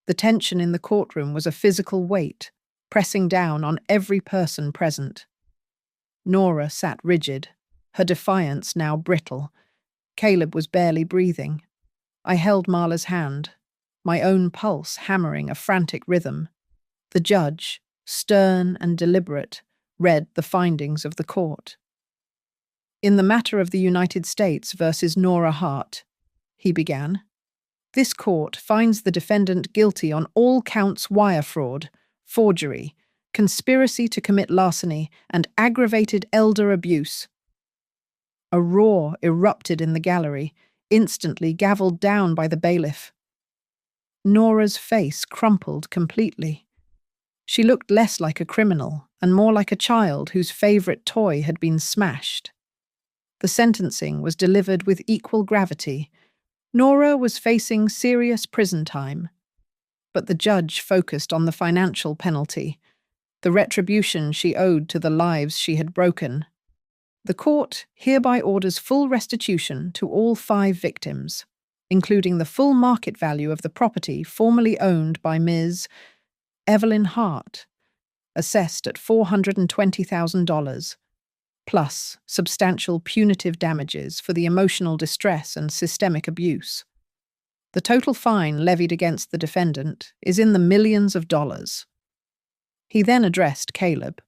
The tension in the courtroom was a physical weight, pressing down on every person present. Nora sat rigid, her defiance now brittle. Caleb was barely breathing. I held Marla's hand, my own pulse hammering a frantic rhythm. The judge, stern and deliberate, read the findings of the court. In the matter of the United States versus Nora Hart, he began, this court finds the defendant guilty on all counts wire fraud, forgery, conspiracy to commit larceny, and aggravated elder abuse. A roar erupted in the gallery, instantly gavelled down by the bailiff. Nora's face crumpled completely. She looked less like a criminal and more like a child whose favourite toy had been smashed. The sentencing was delivered with equal gravity. Nora was facing serious prison time, but the judge focused on the financial penalty, the retribution she owed to the lives she had broken. The court hereby orders full restitution to all 5 victims, including the full market value of the property formerly owned by Ms. Evelyn Hart, assessed at $420,000, plus substantial punitive damages for the emotional distress and systemic abuse. The total fine levied against the defendant is in the millions of dollars. He then addressed Caleb.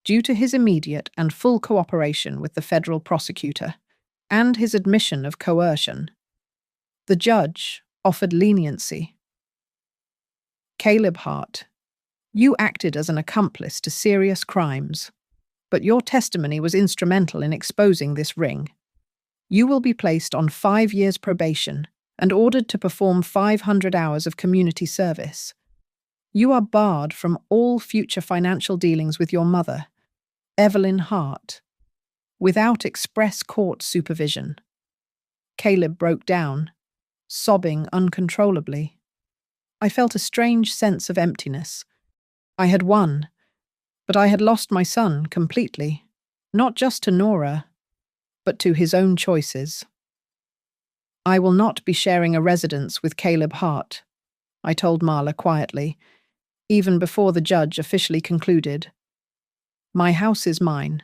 Due to his immediate and full cooperation with the federal prosecutor and his admission of coercion, the judge offered leniency. Caleb Hart, you acted as an accomplice to serious crimes, but your testimony was instrumental in exposing this ring. You will be placed on 5 years probation and ordered to perform 500 hours of community service. You are barred from all future financial dealings with your mother, Evelyn Hart, without express court supervision. Caleb broke down, sobbing uncontrollably. I felt a strange sense of emptiness. I had won, but I had lost my son completely, not just to Nora, but to his own choices. I will not be sharing a residence with Caleb Hart, I told Marla quietly, even before the judge officially concluded. My house is mine,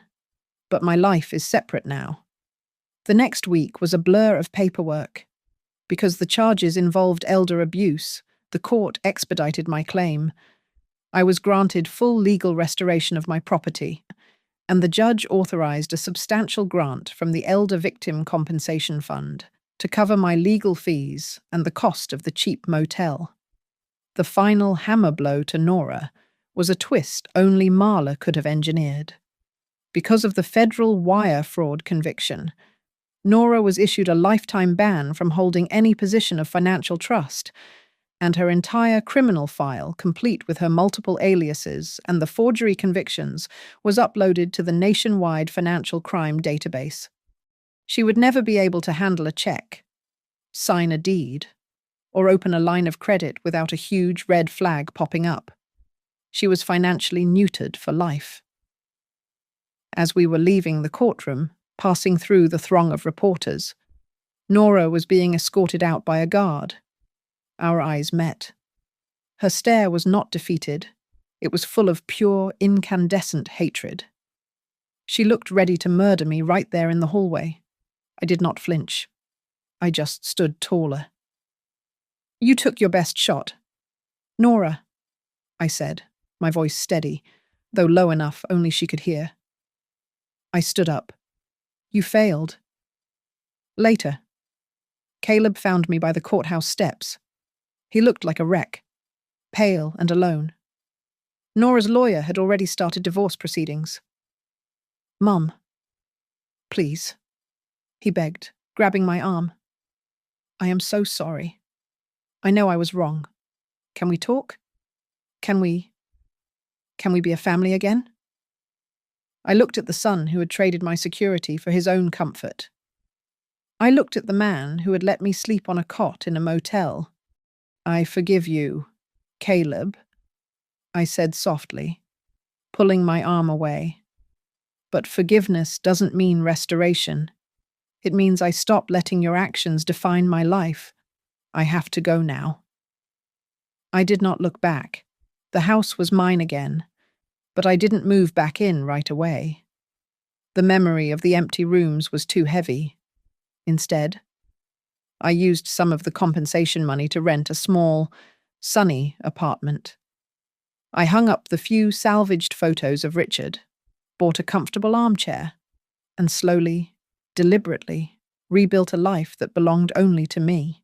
but my life is separate now. The next week was a blur of paperwork. Because the charges involved elder abuse, the court expedited my claim. I was granted full legal restoration of my property, and the judge authorized a substantial grant from the Elder Victim Compensation Fund to cover my legal fees and the cost of the cheap motel. The final hammer blow to Nora was a twist only Marla could have engineered. Because of the federal wire fraud conviction, Nora was issued a lifetime ban from holding any position of financial trust, and her entire criminal file, complete with her multiple aliases and the forgery convictions, was uploaded to the nationwide financial crime database. She would never be able to handle a check, sign a deed, or open a line of credit without a huge red flag popping up. She was financially neutered for life. As we were leaving the courtroom, passing through the throng of reporters, Nora was being escorted out by a guard. Our eyes met. Her stare was not defeated. It was full of pure, incandescent hatred. She looked ready to murder me right there in the hallway. I did not flinch. I just stood taller. You took your best shot. Nora, I said, my voice steady, though low enough only she could hear. I stood up. You failed. Later, Caleb found me by the courthouse steps. He looked like a wreck, pale and alone. Nora's lawyer had already started divorce proceedings. Mum, Please, he begged, grabbing my arm. I am so sorry. I know I was wrong. Can we talk? Can we be a family again? I looked at the son who had traded my security for his own comfort. I looked at the man who had let me sleep on a cot in a motel. I forgive you, Caleb, I said softly, pulling my arm away. But forgiveness doesn't mean restoration. It means I stop letting your actions define my life. I have to go now. I did not look back. The house was mine again, but I didn't move back in right away. The memory of the empty rooms was too heavy. Instead, I used some of the compensation money to rent a small, sunny apartment. I hung up the few salvaged photos of Richard, bought a comfortable armchair, and slowly, deliberately, rebuilt a life that belonged only to me.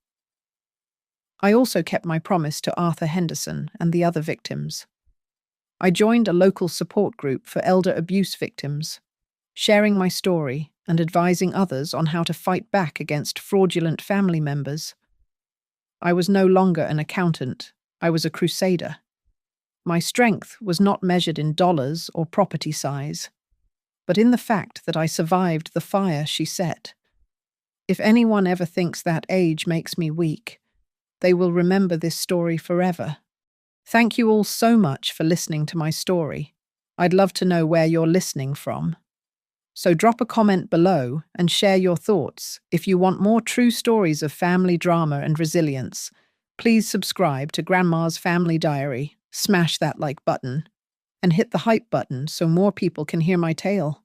I also kept my promise to Arthur Henderson and the other victims. I joined a local support group for elder abuse victims, sharing my story and advising others on how to fight back against fraudulent family members. I was no longer an accountant, I was a crusader. My strength was not measured in dollars or property size, but in the fact that I survived the fire she set. If anyone ever thinks that age makes me weak, they will remember this story forever. Thank you all so much for listening to my story. I'd love to know where you're listening from. So drop a comment below and share your thoughts. If you want more true stories of family drama and resilience, please subscribe to Grandma's Family Diary, smash that like button, and hit the hype button so more people can hear my tale.